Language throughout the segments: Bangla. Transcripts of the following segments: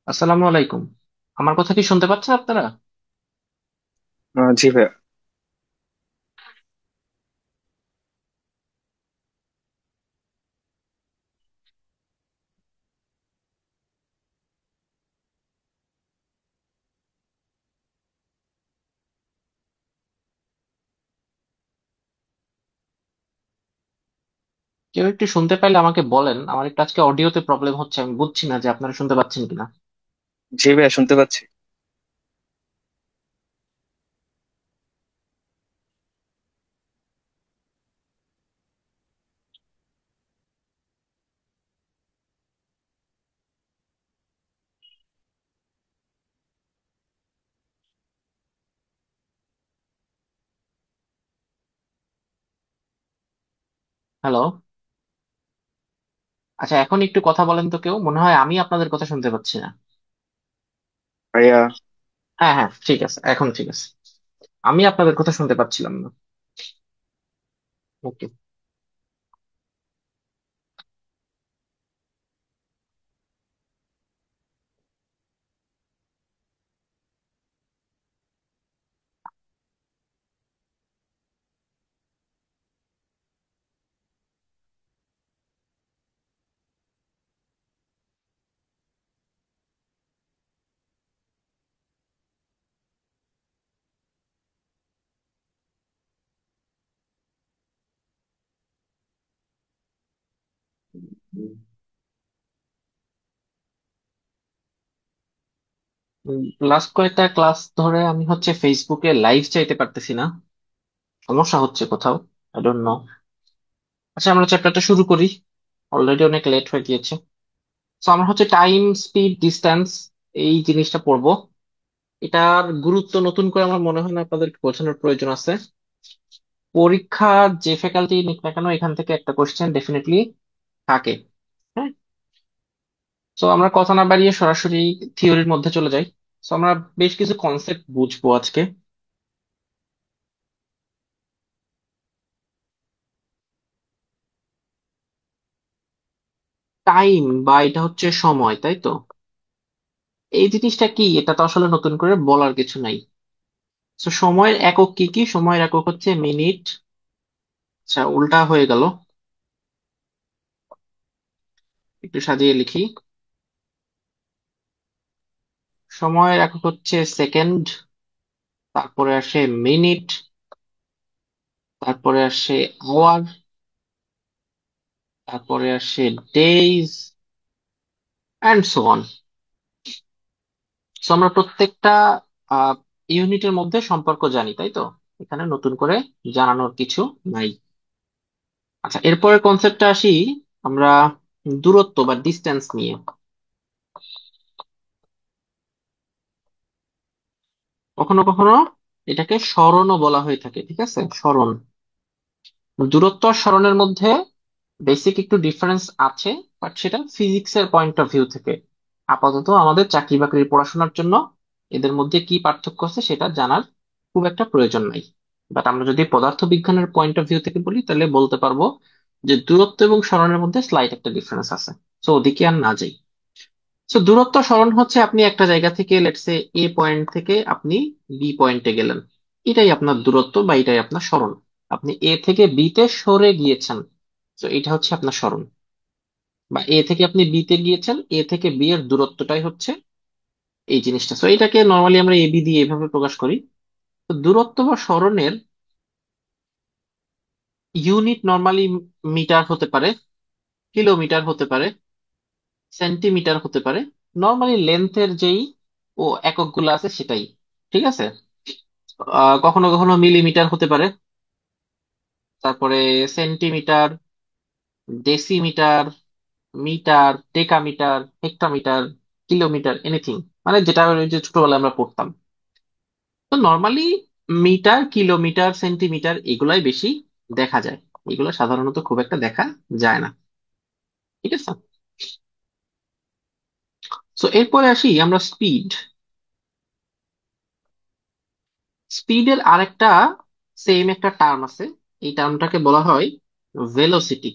আসসালামু আলাইকুম। আমার কথা কি শুনতে পাচ্ছেন আপনারা? জি ভাইয়া। কেউ একটু শুনতে পাইলে আমাকে বলেন। আমার একটু আজকে অডিওতে প্রবলেম হচ্ছে, আমি বুঝছি না যে আপনারা শুনতে পাচ্ছেন কিনা। জি ভাইয়া, শুনতে পাচ্ছি। হ্যালো। আচ্ছা, এখন একটু কথা বলেন তো। কেউ মনে হয় আমি আপনাদের কথা শুনতে পাচ্ছি না। ভাইয়া। হ্যাঁ হ্যাঁ, ঠিক আছে, এখন ঠিক আছে। আমি আপনাদের কথা শুনতে পাচ্ছিলাম না। ওকে। লাস্ট কয়েকটা ক্লাস ধরে আমি হচ্ছে ফেসবুকে লাইভ চাইতে পারতেছি না। সমস্যা হচ্ছে কোথাও। I don't no. আচ্ছা, আমরা চ্যাপ্টারটা শুরু করি। অলরেডি অনেক লেট হয়ে গিয়েছে। তো আমরা হচ্ছে টাইম, স্পিড, ডিস্টেন্স এই জিনিসটা পড়বো। এটার গুরুত্ব নতুন করে আমার মনে হয় না আপনাদেরকে বোঝানোর প্রয়োজন আছে। পরীক্ষার যে ফ্যাকাল্টি নিক না কেন, এখান থেকে একটা কোশ্চেন ডেফিনেটলি থাকে। হ্যাঁ। তো আমরা কথা না বাড়িয়ে সরাসরি থিওরির মধ্যে চলে যাই। তো আমরা বেশ কিছু কনসেপ্ট বুঝবো আজকে। টাইম বা এটা হচ্ছে সময়, তাই তো? এই জিনিসটা কি, এটা তো আসলে নতুন করে বলার কিছু নাই। তো সময়ের একক কি কি? সময়ের একক হচ্ছে মিনিট। আচ্ছা, উল্টা হয়ে গেল। একটু সাজিয়ে লিখি। সময়ের একক হচ্ছে সেকেন্ড। তারপরে আসে মিনিট। তারপরে আসে আওয়ার। তারপরে আসে days and so on. So আমরা প্রত্যেকটা ইউনিটের মধ্যে সম্পর্ক জানি, তাই তো? এখানে নতুন করে জানানোর কিছু নাই। আচ্ছা, এরপরের কনসেপ্টটা আসি আমরা দূরত্ব বা ডিস্টেন্স নিয়ে। কখনো কখনো এটাকে সরণও বলা হয়ে থাকে, ঠিক আছে? সরণ। দূরত্ব আর সরণের মধ্যে বেসিক একটু ডিফারেন্স আছে, বাট সেটা ফিজিক্সের পয়েন্ট অফ ভিউ থেকে। আপাতত আমাদের চাকরি বাকরির পড়াশোনার জন্য এদের মধ্যে কি পার্থক্য আছে সেটা জানার খুব একটা প্রয়োজন নাই। বাট আমরা যদি পদার্থ বিজ্ঞানের পয়েন্ট অফ ভিউ থেকে বলি, তাহলে বলতে পারবো যে দূরত্ব এবং সরণের মধ্যে স্লাইট একটা ডিফারেন্স আছে। তো ওদিকে আর না যাই। তো দূরত্ব সরণ হচ্ছে আপনি একটা জায়গা থেকে, লেটসে এ পয়েন্ট থেকে আপনি বি পয়েন্টে গেলেন। এটাই আপনার দূরত্ব বা এটাই আপনার সরণ। আপনি এ থেকে বি তে সরে গিয়েছেন। তো এটা হচ্ছে আপনার সরণ। বা এ থেকে আপনি বি তে গিয়েছেন, এ থেকে বি এর দূরত্বটাই হচ্ছে এই জিনিসটা। তো এটাকে নর্মালি আমরা এবি দিয়ে এইভাবে প্রকাশ করি। তো দূরত্ব বা সরণের ইউনিট নর্মালি মিটার হতে পারে, কিলোমিটার হতে পারে, সেন্টিমিটার হতে পারে। নর্মালি লেন্থের যেই ও একক গুলো আছে সেটাই। ঠিক আছে। কখনো কখনো মিলিমিটার হতে পারে। তারপরে centimetre, decimetre, metre, decametre, hectometre, kilometre, anything. মানে যেটা ওই যে ছোটবেলায় আমরা পড়তাম। তো নর্মালি মিটার, কিলোমিটার, সেন্টিমিটার এগুলাই বেশি দেখা যায়। এগুলো সাধারণত খুব একটা দেখা যায় না। ঠিক আছে। তো এরপরে আসি আমরা স্পিড। স্পিডের আরেকটা সেম একটা টার্ম আছে। এই টার্মটাকে বলা হয় ভেলোসিটি।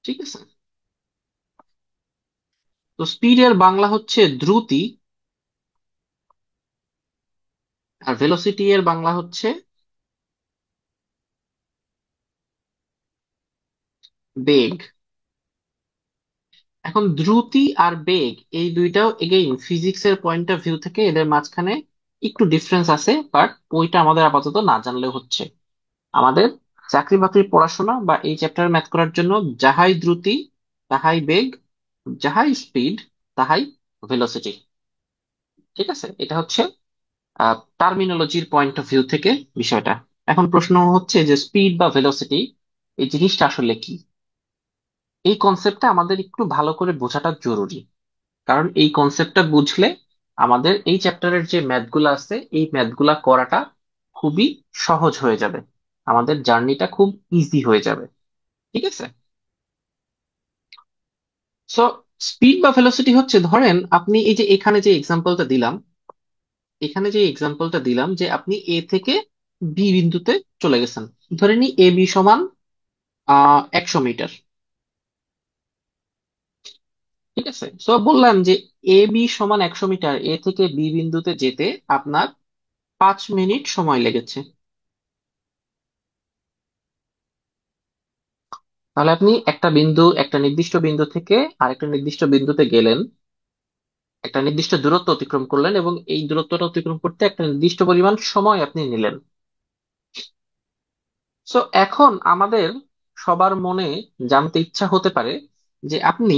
ঠিক আছে। তো স্পিড এর বাংলা হচ্ছে দ্রুতি, আর ভেলোসিটি এর বাংলা হচ্ছে বেগ। এখন দ্রুতি আর বেগ এই দুইটাও এগেইন ফিজিক্স এর পয়েন্ট অফ ভিউ থেকে এদের মাঝখানে একটু ডিফারেন্স আছে, বাট ওইটা আমাদের আপাতত না জানলেও হচ্ছে। আমাদের চাকরি বাকরির পড়াশোনা বা এই চ্যাপ্টার ম্যাথ করার জন্য যাহাই দ্রুতি, তাহাই বেগ, যাহাই স্পিড, তাহাই ভেলোসিটি। ঠিক আছে, এটা হচ্ছে টার্মিনোলজির পয়েন্ট অফ ভিউ থেকে বিষয়টা। এখন প্রশ্ন হচ্ছে যে স্পিড বা ভেলোসিটি এই জিনিসটা আসলে কি। এই কনসেপ্টটা আমাদের একটু ভালো করে বোঝাটা জরুরি, কারণ এই কনসেপ্টটা বুঝলে আমাদের এই চ্যাপ্টারের যে ম্যাথগুলো আছে এই ম্যাথগুলা করাটা খুবই সহজ হয়ে যাবে, আমাদের জার্নিটা খুব ইজি হয়ে যাবে। ঠিক আছে। সো স্পিড বা ভেলোসিটি হচ্ছে, ধরেন আপনি এই যে এখানে যে এক্সাম্পলটা দিলাম, যে আপনি এ থেকে বি বিন্দুতে চলে গেছেন। ধরে নি এ বি সমান 100 মিটার। ঠিক আছে, সো বললাম যে এ বি সমান 100 মিটার, এ থেকে বি বিন্দুতে যেতে আপনার 5 মিনিট সময় লেগেছে। তাহলে আপনি একটা নির্দিষ্ট বিন্দু থেকে আরেকটা নির্দিষ্ট বিন্দুতে গেলেন, একটা নির্দিষ্ট দূরত্ব অতিক্রম করলেন, এবং এই দূরত্বটা অতিক্রম করতে একটা নির্দিষ্ট পরিমাণ সময় আপনি নিলেন। সো এখন আমাদের সবার মনে জানতে ইচ্ছা হতে পারে যে আপনি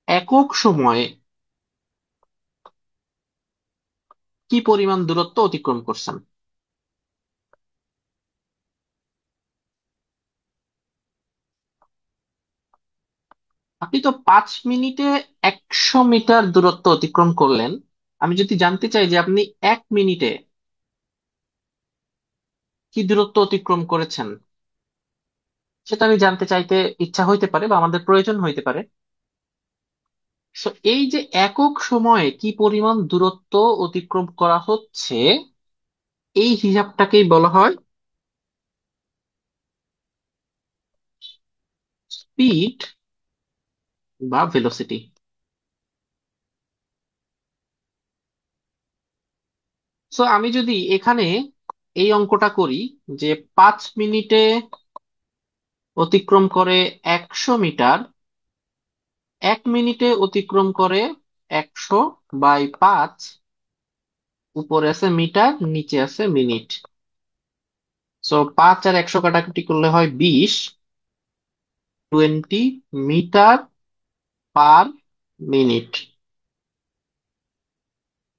একক সময়ে কি পরিমাণ দূরত্ব অতিক্রম করছেন। আপনি তো 5 মিনিটে 100 মিটার দূরত্ব অতিক্রম করলেন। আমি যদি জানতে চাই যে আপনি 1 মিনিটে কি দূরত্ব অতিক্রম করেছেন, সেটা আমি জানতে চাইতে ইচ্ছা হইতে পারে বা আমাদের প্রয়োজন হইতে পারে। সো এই যে একক সময়ে কি পরিমাণ দূরত্ব অতিক্রম করা হচ্ছে, এই হিসাবটাকেই বলা হয় স্পিড বা ভেলোসিটি। সো আমি যদি এখানে এই অঙ্কটা করি যে 5 মিনিটে অতিক্রম করে 100 মিটার, 1 মিনিটে অতিক্রম করে 100/5, উপরে আছে মিটার নিচে আছে মিনিট। সো 5 আর 100 কাটাকুটি করলে হয় 20, 20 মিটার পার মিনিট।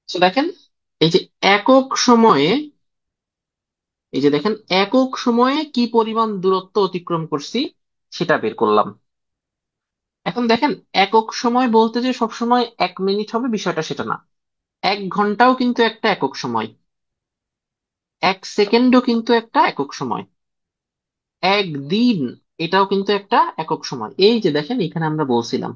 তো দেখেন, এই যে একক সময়ে, এই যে দেখেন একক সময়ে কি পরিমাণ দূরত্ব অতিক্রম করছি সেটা বের করলাম। এখন দেখেন, একক সময় বলতে যে সবসময় 1 মিনিট হবে বিষয়টা সেটা না। 1 ঘন্টাও কিন্তু একটা একক সময়, 1 সেকেন্ডও কিন্তু একটা একক সময়, একদিন এটাও কিন্তু একটা একক সময়। এই যে দেখেন এখানে আমরা বলছিলাম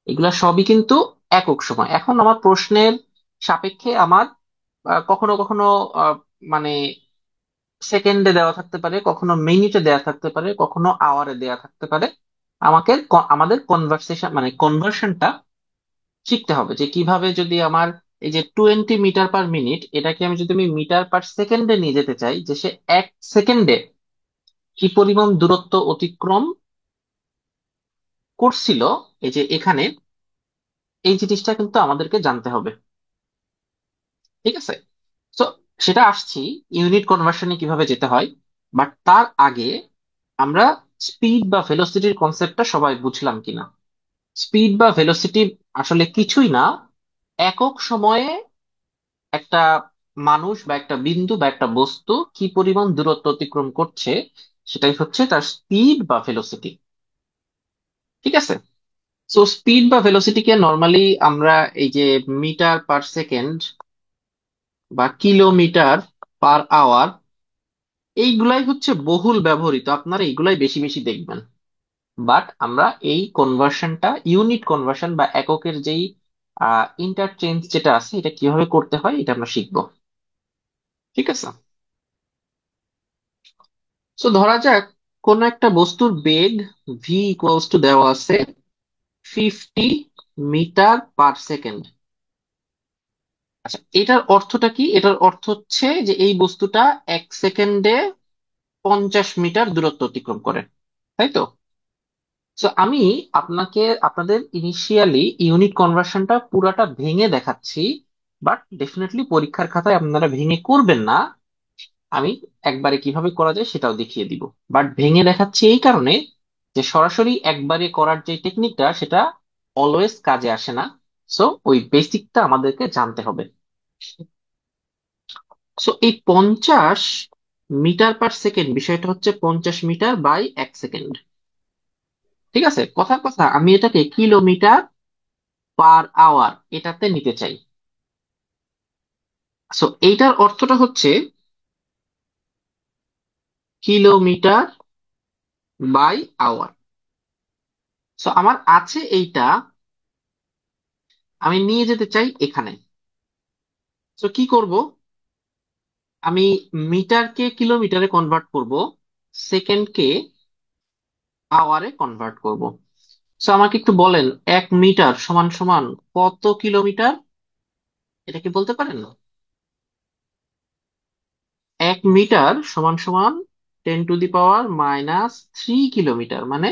এগুলা সবই কিন্তু একক সময়। এখন আমার প্রশ্নের সাপেক্ষে আমার কখনো কখনো আহ, মানে সেকেন্ডে দেওয়া থাকতে পারে, কখনো মিনিটে দেওয়া থাকতে পারে, কখনো আওয়ারে দেওয়া থাকতে পারে। আমাদের কনভার্সেশন মানে কনভার্সনটা শিখতে হবে যে কিভাবে যদি আমার এই যে 20 মিটার পার মিনিট, এটাকে আমি যদি আমি মিটার পার সেকেন্ডে নিয়ে যেতে চাই, যে সে 1 সেকেন্ডে কি পরিমাণ দূরত্ব অতিক্রম করছিল, এই যে এখানে এই জিনিসটা কিন্তু আমাদেরকে জানতে হবে। ঠিক আছে। তো সেটা আসছি ইউনিট কনভার্সনে কিভাবে যেতে হয়, বাট তার আগে আমরা স্পিড বা ভেলোসিটির কনসেপ্টটা সবাই বুঝলাম কিনা। স্পিড বা ভেলোসিটি আসলে কিছুই না, একক সময়ে একটা মানুষ বা একটা বিন্দু বা একটা বস্তু কি পরিমাণ দূরত্ব অতিক্রম করছে, সেটাই হচ্ছে তার স্পিড বা ভেলোসিটি। ঠিক আছে। সো স্পিড বা ভেলোসিটিকে নর্মালি আমরা এই যে মিটার পার সেকেন্ড বা কিলোমিটার পার আওয়ার, এইগুলাই হচ্ছে বহুল ব্যবহৃত, আপনারা এইগুলাই বেশি বেশি দেখবেন। বাট আমরা এই কনভার্সনটা, ইউনিট কনভার্সন বা এককের যেই ইন্টারচেঞ্জ যেটা আছে, এটা কিভাবে করতে হয় এটা আমরা শিখবো। ঠিক আছে। তো ধরা যাক কোন একটা বস্তুর বেগ ভি ইকুয়ালস টু দেওয়া আছে 50 মিটার পার সেকেন্ড। আচ্ছা, এটার অর্থটা কি? এটার অর্থ হচ্ছে যে এই বস্তুটা 1 সেকেন্ডে 50 মিটার দূরত্ব অতিক্রম করে, তাই তো? তো আমি আপনাদের ইনিশিয়ালি ইউনিট কনভার্সনটা পুরাটা ভেঙে দেখাচ্ছি, বাট ডেফিনেটলি পরীক্ষার খাতায় আপনারা ভেঙে করবেন না। আমি একবারে কিভাবে করা যায় সেটাও দেখিয়ে দিব, বাট ভেঙে দেখাচ্ছি এই কারণে যে সরাসরি একবারে করার যে টেকনিকটা সেটা অলওয়েজ কাজে আসে না। সো ওই বেসিকটা আমাদেরকে জানতে হবে। সো এই 50 মিটার পার সেকেন্ড বিষয়টা হচ্ছে 50 মিটার বাই 1 সেকেন্ড। ঠিক আছে, কথার কথা আমি এটাকে কিলোমিটার পার আওয়ার এটাতে নিতে চাই। সো এইটার অর্থটা হচ্ছে কিলোমিটার বাই আওয়ার। সো আমার আছে এইটা, আমি নিয়ে যেতে চাই এখানে। তো কি করব? আমি মিটারকে কিলোমিটারে কনভার্ট করব, সেকেন্ডকে আওয়ারে কনভার্ট করব। তো আমাকে একটু বলেন, 1 মিটার সমান সমান কত কিলোমিটার? এটা কি বলতে পারেন? 1 মিটার সমান সমান 10⁻³ কিলোমিটার, মানে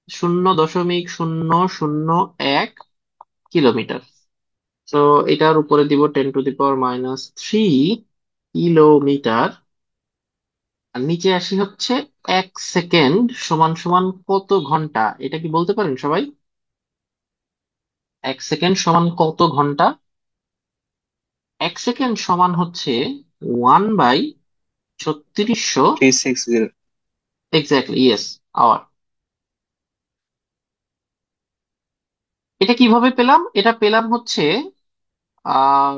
0.001 কিলোমিটার। তো এটার উপরে দিব 10⁻³ কিলোমিটার। আর নিচে আসি হচ্ছে 1 সেকেন্ড সমান সমান কত ঘন্টা? এটা কি বলতে পারেন সবাই? 1 সেকেন্ড সমান কত ঘন্টা? 1 সেকেন্ড সমান হচ্ছে 1/3600। 360। Exactly, yes, hour. এটা কিভাবে পেলাম? এটা পেলাম হচ্ছে আহ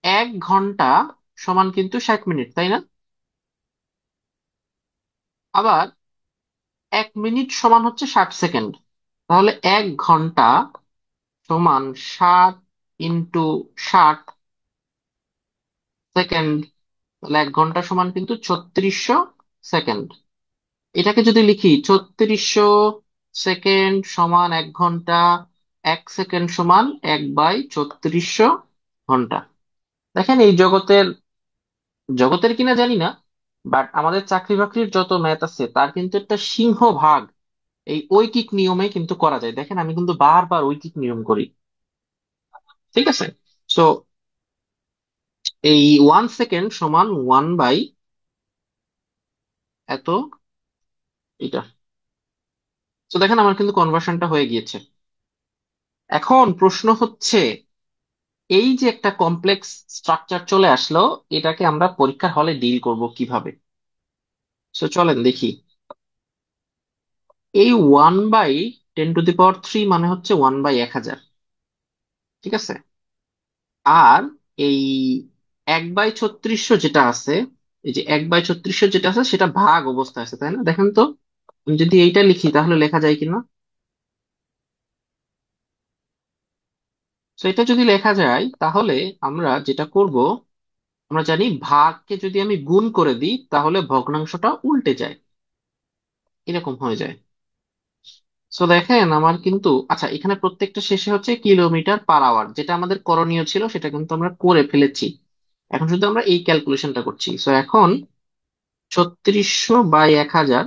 1 ঘন্টা সমান কিন্তু 60 মিনিট, তাই না? আবার 1 মিনিট সমান হচ্ছে 60 সেকেন্ড। তাহলে 1 ঘন্টা সমান 60 × 60 সেকেন্ড। তাহলে 1 ঘন্টা সমান কিন্তু 3600 সেকেন্ড। এটাকে যদি লিখি 3600 সেকেন্ড সমান 1 ঘন্টা, 1 সেকেন্ড সমান 1/3600 ঘন্টা। দেখেন এই জগতের জগতের কিনা জানি না, বাট আমাদের চাকরি বাকরির যত ম্যাথ আছে তার কিন্তু একটা সিংহভাগ এই ঐকিক নিয়মে কিন্তু করা যায়। দেখেন আমি কিন্তু বারবার ঐকিক নিয়ম করি। ঠিক আছে। সো এই 1 সেকেন্ড সমান 1 বাই এত, এটা। তো দেখেন আমার কিন্তু কনভার্সনটা হয়ে গিয়েছে। এখন প্রশ্ন হচ্ছে, এই যে একটা কমপ্লেক্স স্ট্রাকচার চলে আসলো, এটাকে আমরা পরীক্ষার হলে ডিল করব কিভাবে? সো চলেন দেখি। এই 1/10⁻³ মানে হচ্ছে 1/1000। ঠিক আছে। আর এই 1/3600 যেটা আছে, এই যে 1/3600 যেটা আছে সেটা ভাগ অবস্থায় আছে, তাই না? দেখেন তো, আমি যদি এইটা লিখি তাহলে লেখা যায় কিনা। তো এটা যদি লেখা যায় তাহলে আমরা যেটা করব, আমরা জানি ভাগকে যদি আমি গুণ করে দিই তাহলে ভগ্নাংশটা উল্টে যায়, এরকম হয়ে যায়। সো দেখেন আমার কিন্তু, আচ্ছা, এখানে প্রত্যেকটা শেষে হচ্ছে কিলোমিটার পার আওয়ার, যেটা আমাদের করণীয় ছিল সেটা কিন্তু আমরা করে ফেলেছি। এখন শুধু আমরা এই ক্যালকুলেশনটা করছি। সো এখন 3600/1000,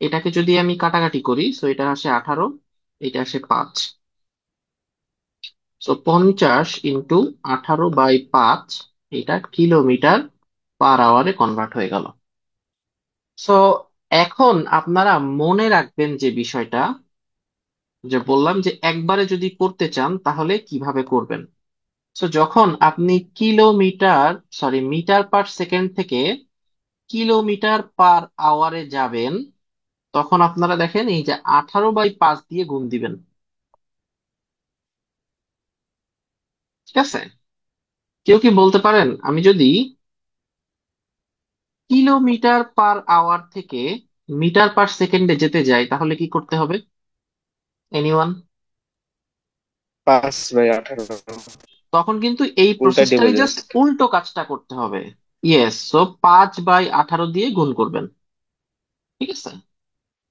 এটাকে যদি আমি কাটাকাটি করি, সো এটা আসে 18, এটা আসে 5। সো 50 × 18/5, এটা কিলোমিটার পার আওয়ারে কনভার্ট হয়ে গেল। সো এখন আপনারা মনে রাখবেন যে বিষয়টা, যে বললাম যে একবারে যদি করতে চান তাহলে কিভাবে করবেন। সো যখন আপনি মিটার পার সেকেন্ড থেকে কিলোমিটার পার আওয়ারে যাবেন, তখন আপনারা দেখেন এই যে 18/5 দিয়ে গুণ দিবেন। ঠিক আছে। কেউ কি বলতে পারেন, আমি যদি কিলোমিটার পার আওয়ার থেকে মিটার পার সেকেন্ডে যেতে যাই তাহলে কি করতে হবে? এনিওয়ান? 5/18। তখন কিন্তু এই উল্টা প্রসেসটারই ডিভাইডেড। জাস্ট উল্টো কাজটা করতে হবে। ইয়েস, সো 5/18 দিয়ে গুণ করবেন। ঠিক আছে।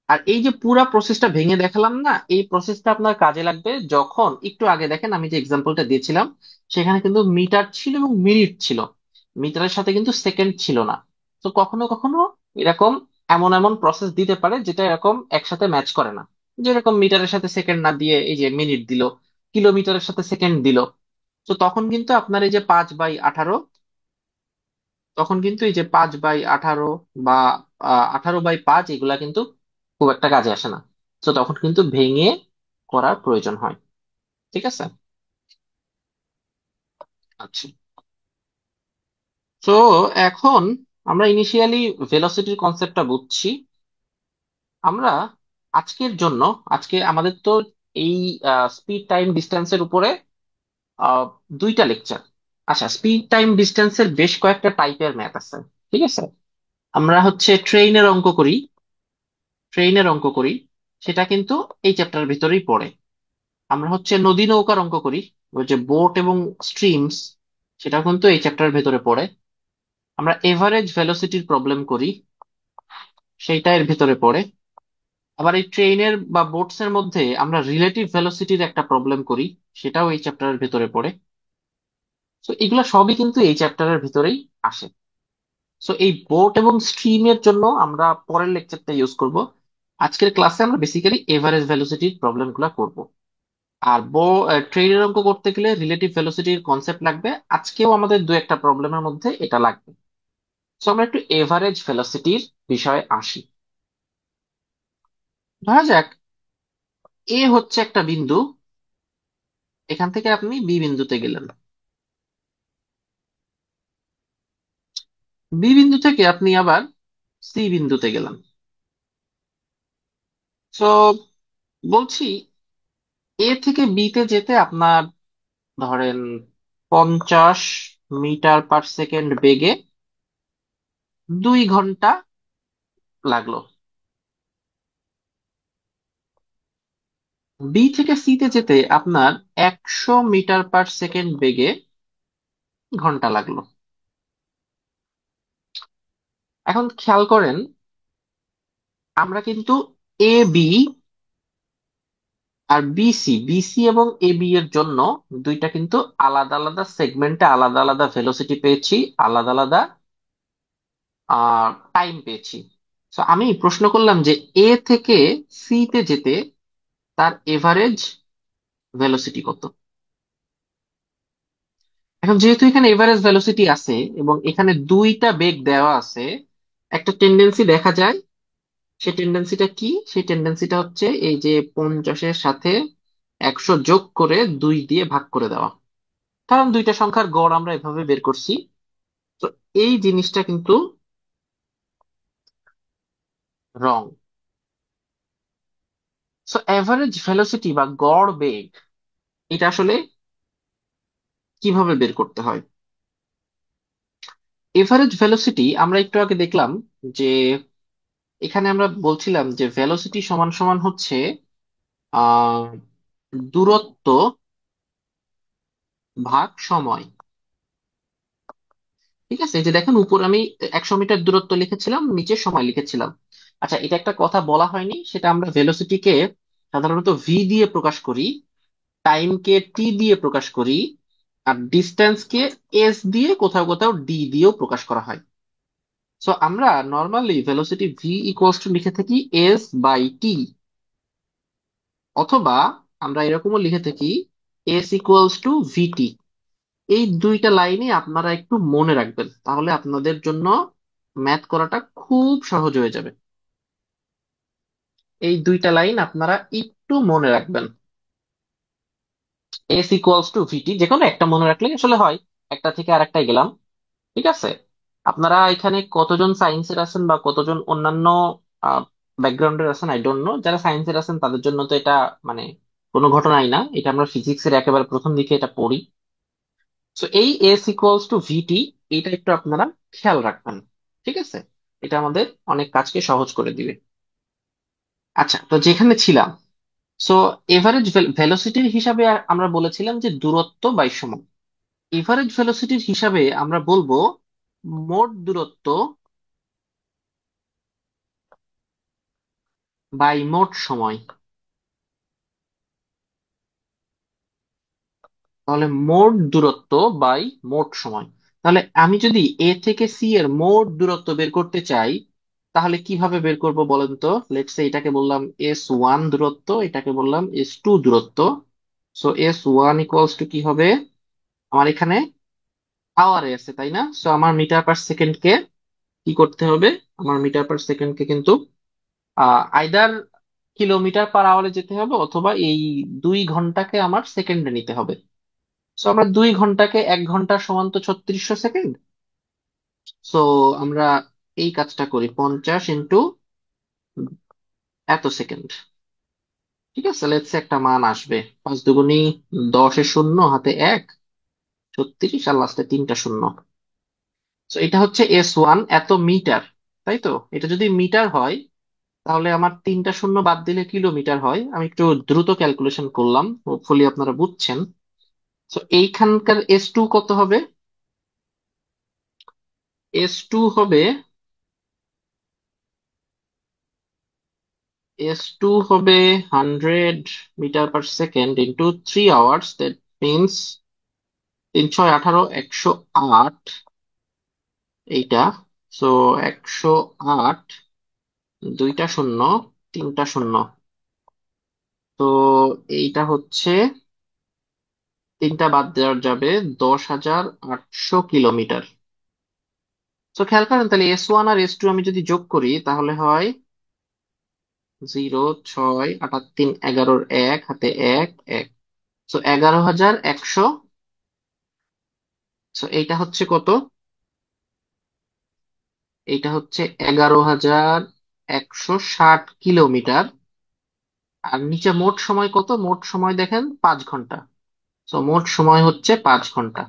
আর এই যে পুরা প্রসেসটা ভেঙে দেখালাম না, এই প্রসেসটা আপনার কাজে লাগবে যখন একটু আগে দেখেন আমি যে এক্সাম্পলটা দিয়েছিলাম, সেখানে কিন্তু মিটার ছিল এবং মিনিট ছিল, মিটারের সাথে কিন্তু সেকেন্ড ছিল না। তো কখনো কখনো এরকম এমন এমন প্রসেস দিতে পারে যেটা এরকম একসাথে ম্যাচ করে না, যেরকম মিটারের সাথে সেকেন্ড না দিয়ে এই যে মিনিট দিল, কিলোমিটারের সাথে সেকেন্ড দিল। তো তখন কিন্তু আপনার এই যে 5/18, তখন কিন্তু এই যে 5/18 বা 18/5 এগুলা কিন্তু খুব একটা কাজে আসে না। তো তখন কিন্তু ভেঙে করার প্রয়োজন হয়। ঠিক আছে। আচ্ছা, তো এখন আমরা ইনিশিয়ালি ভেলোসিটির কনসেপ্টটা বুঝছি। আমরা আজকের জন্য, আজকে আমাদের তো এই স্পিড টাইম ডিস্টেন্সের উপরে আহ, দুইটা লেকচার। আচ্ছা, স্পিড টাইম ডিস্টেন্সের বেশ কয়েকটা টাইপের ম্যাথ আছে। ঠিক আছে। আমরা হচ্ছে ট্রেনের অঙ্ক করি, সেটা কিন্তু এই চ্যাপ্টারের ভিতরেই পড়ে। আমরা হচ্ছে নদী নৌকার অঙ্ক করি, ওই যে বোট এবং স্ট্রিমস, সেটা কিন্তু এই চ্যাপ্টারের ভেতরে পড়ে। আমরা এভারেজ ভেলোসিটির প্রবলেম করি, সেইটা এর ভিতরে পড়ে। আবার এই ট্রেনের বা বোটস এর মধ্যে আমরা রিলেটিভ ভেলোসিটির একটা প্রবলেম করি, সেটাও এই চ্যাপ্টারের ভিতরে পড়ে। তো এগুলো সবই কিন্তু এই চ্যাপ্টারের ভিতরেই আসে। সো এই বোট এবং স্ট্রিমের জন্য আমরা পরের লেকচারটা ইউজ করব। আজকের ক্লাসে আমরা বেসিক্যালি এভারেজ ভেলোসিটির প্রবলেম গুলা করবো। আর ট্রেনের অঙ্ক করতে গেলে রিলেটিভ ভেলোসিটির কনসেপ্ট লাগবে, আজকেও আমাদের দু একটা প্রবলেমের মধ্যে এটা লাগবে। তো আমরা একটু এভারেজ ভেলোসিটির বিষয়ে আসি। ধরা যাক এ হচ্ছে একটা বিন্দু, এখান থেকে আপনি বি বিন্দুতে গেলেন, বি বিন্দু থেকে আপনি আবার সি বিন্দুতে গেলেন। তো বলছি এ থেকে বি তে যেতে আপনার ধরেন 50 মিটার পার সেকেন্ড বেগে 2 ঘন্টা লাগলো। বি থেকে সি তে যেতে আপনার 100 মিটার পার সেকেন্ড বেগে ঘন্টা লাগলো। এখন খেয়াল করেন, আমরা কিন্তু এ বি আর বিসি এবং এ বি এর জন্য দুইটা কিন্তু আলাদা আলাদা সেগমেন্টে আলাদা আলাদা ভেলোসিটি পেয়েছি, আলাদা আলাদা টাইম পেয়েছি। তো আমি প্রশ্ন করলাম যে এ থেকে সি তে যেতে তার এভারেজ ভেলোসিটি কত। এখন যেহেতু এখানে এভারেজ ভেলোসিটি আছে এবং এখানে দুইটা বেগ দেওয়া আছে, একটা টেন্ডেন্সি দেখা যায়। সেই টেন্ডেন্সিটা কি? সেই টেন্ডেন্সিটা হচ্ছে এই যে 50-এর সাথে 100 যোগ করে 2 দিয়ে ভাগ করে দেওয়া। কারণ দুইটা সংখ্যার গড় আমরা এভাবে বের করছি। তো এই জিনিসটা কিন্তু রং। সো এভারেজ ভেলোসিটি বা গড় বেগ, এটা আসলে কিভাবে বের করতে হয়? এভারেজ ভেলোসিটি আমরা একটু আগে দেখলাম যে এখানে আমরা বলছিলাম যে ভেলোসিটি সমান সমান হচ্ছে আহ দূরত্ব ভাগ সময়। ঠিক আছে, এই যে দেখেন উপর আমি 100 মিটার দূরত্ব লিখেছিলাম, নিচে সময় লিখেছিলাম। আচ্ছা, এটা একটা কথা বলা হয়নি, সেটা আমরা ভেলোসিটিকে সাধারণত ভি দিয়ে প্রকাশ করি, টাইমকে টি দিয়ে প্রকাশ করি, আর ডিস্টেন্সকে এস দিয়ে, কোথাও কোথাও ডি দিয়েও প্রকাশ করা হয়। সো আমরা normally velocity V equals two লিখে থাকি S/T, অথবা আমরা এরকমও লিখে থাকি S=VT। এই দুইটা লাইনই আপনারা একটু মনে রাখবেন, তাহলে আপনাদের জন্য ম্যাথ করাটা খুব সহজ হয়ে যাবে। এই দুইটা লাইন আপনারা একটু মনে রাখবেন। S=VT যে কোনো একটা মনে রাখলে আসলে হয়, একটা থেকে আরেকটায় গেলাম। ঠিক আছে। আপনারা এখানে কতজন সায়েন্সের আছেন বা কতজন অন্যান্য ব্যাকগ্রাউন্ডের আছেন আই ডোন্ট নো, যারা সায়েন্সের আছেন তাদের জন্য তো এটা মানে কোনো ঘটনাই না, এটা আমরা ফিজিক্সের একেবারে প্রথম দিকে এটা পড়ি। তো এই S=VT, এটা একটু আপনারা খেয়াল রাখবেন। ঠিক আছে, এটা আমাদের অনেক কাজকে সহজ করে দিবে। আচ্ছা, তো যেখানে ছিলাম, সো এভারেজ ভেলোসিটির হিসাবে আমরা বলেছিলাম যে দূরত্ব বাই সময়। এভারেজ ভেলোসিটির হিসাবে আমরা বলবো মোট দূরত্ব বাই মোট সময়। তাহলে মোট দূরত্ব বাই মোট সময়। তাহলে আমি যদি এ থেকে সি এর মোট দূরত্ব বের করতে চাই, তাহলে কিভাবে বের করব বলেন তো? লেটস সে এটাকে বললাম S1 দূরত্ব, এটাকে বললাম S2 দূরত্ব। সো S1 ইকুয়ালস টু কি হবে? আমার এখানে আওয়ারে আছে তাই না? সো আমার মিটার পার সেকেন্ডকে কি করতে হবে? আমার মিটার পার সেকেন্ডকে কিন্তু আইদার কিলোমিটার পার আওয়ারে যেতে হবে, অথবা এই 2 ঘন্টাকে আমার সেকেন্ডে নিতে হবে। সো আমরা 2 ঘন্টাকে 1 ঘন্টা সমান তো 3600 সেকেন্ড। সো আমরা এই কাজটা করি, 50 এত সেকেন্ড। ঠিক আছে, লেটস একটা মান আসবে, 5 দুগুনি 10 এর শূন্য, হাতে এক, 36, আর লাস্টে তিনটা শূন্য। তো এটা হচ্ছে S1 এত মিটার, তাই তো? এটা যদি মিটার হয়, তাহলে আমার তিনটা শূন্য বাদ দিলে কিলোমিটার হয়। আমি একটু দ্রুত ক্যালকুলেশন করলাম, হোপফুলি আপনারা বুঝছেন। তো এইখানকার S2 কত হবে? S2 হবে, S2 হবে 100 metre per second into 3 hours, that means 3 6 18, 108 এইটা। সো 108, দুইটা শূন্য, তিনটা শূন্য। তো এইটা হচ্ছে, তিনটা বাদ দেওয়া যাবে, 10,800 কিলোমিটার। তো খেয়াল করেন, তাহলে S1 আর S2 আমি যদি যোগ করি, তাহলে হয় 0 6 8 3 11 এক, হাতে এক এক। তো 11,100। তো এইটা হচ্ছে কত? এইটা হচ্ছে 11,160 কিলোমিটার। আর নিচে মোট সময় কত? মোট সময় দেখেন 5 ঘন্টা। তো মোট সময় হচ্ছে 5 ঘন্টা।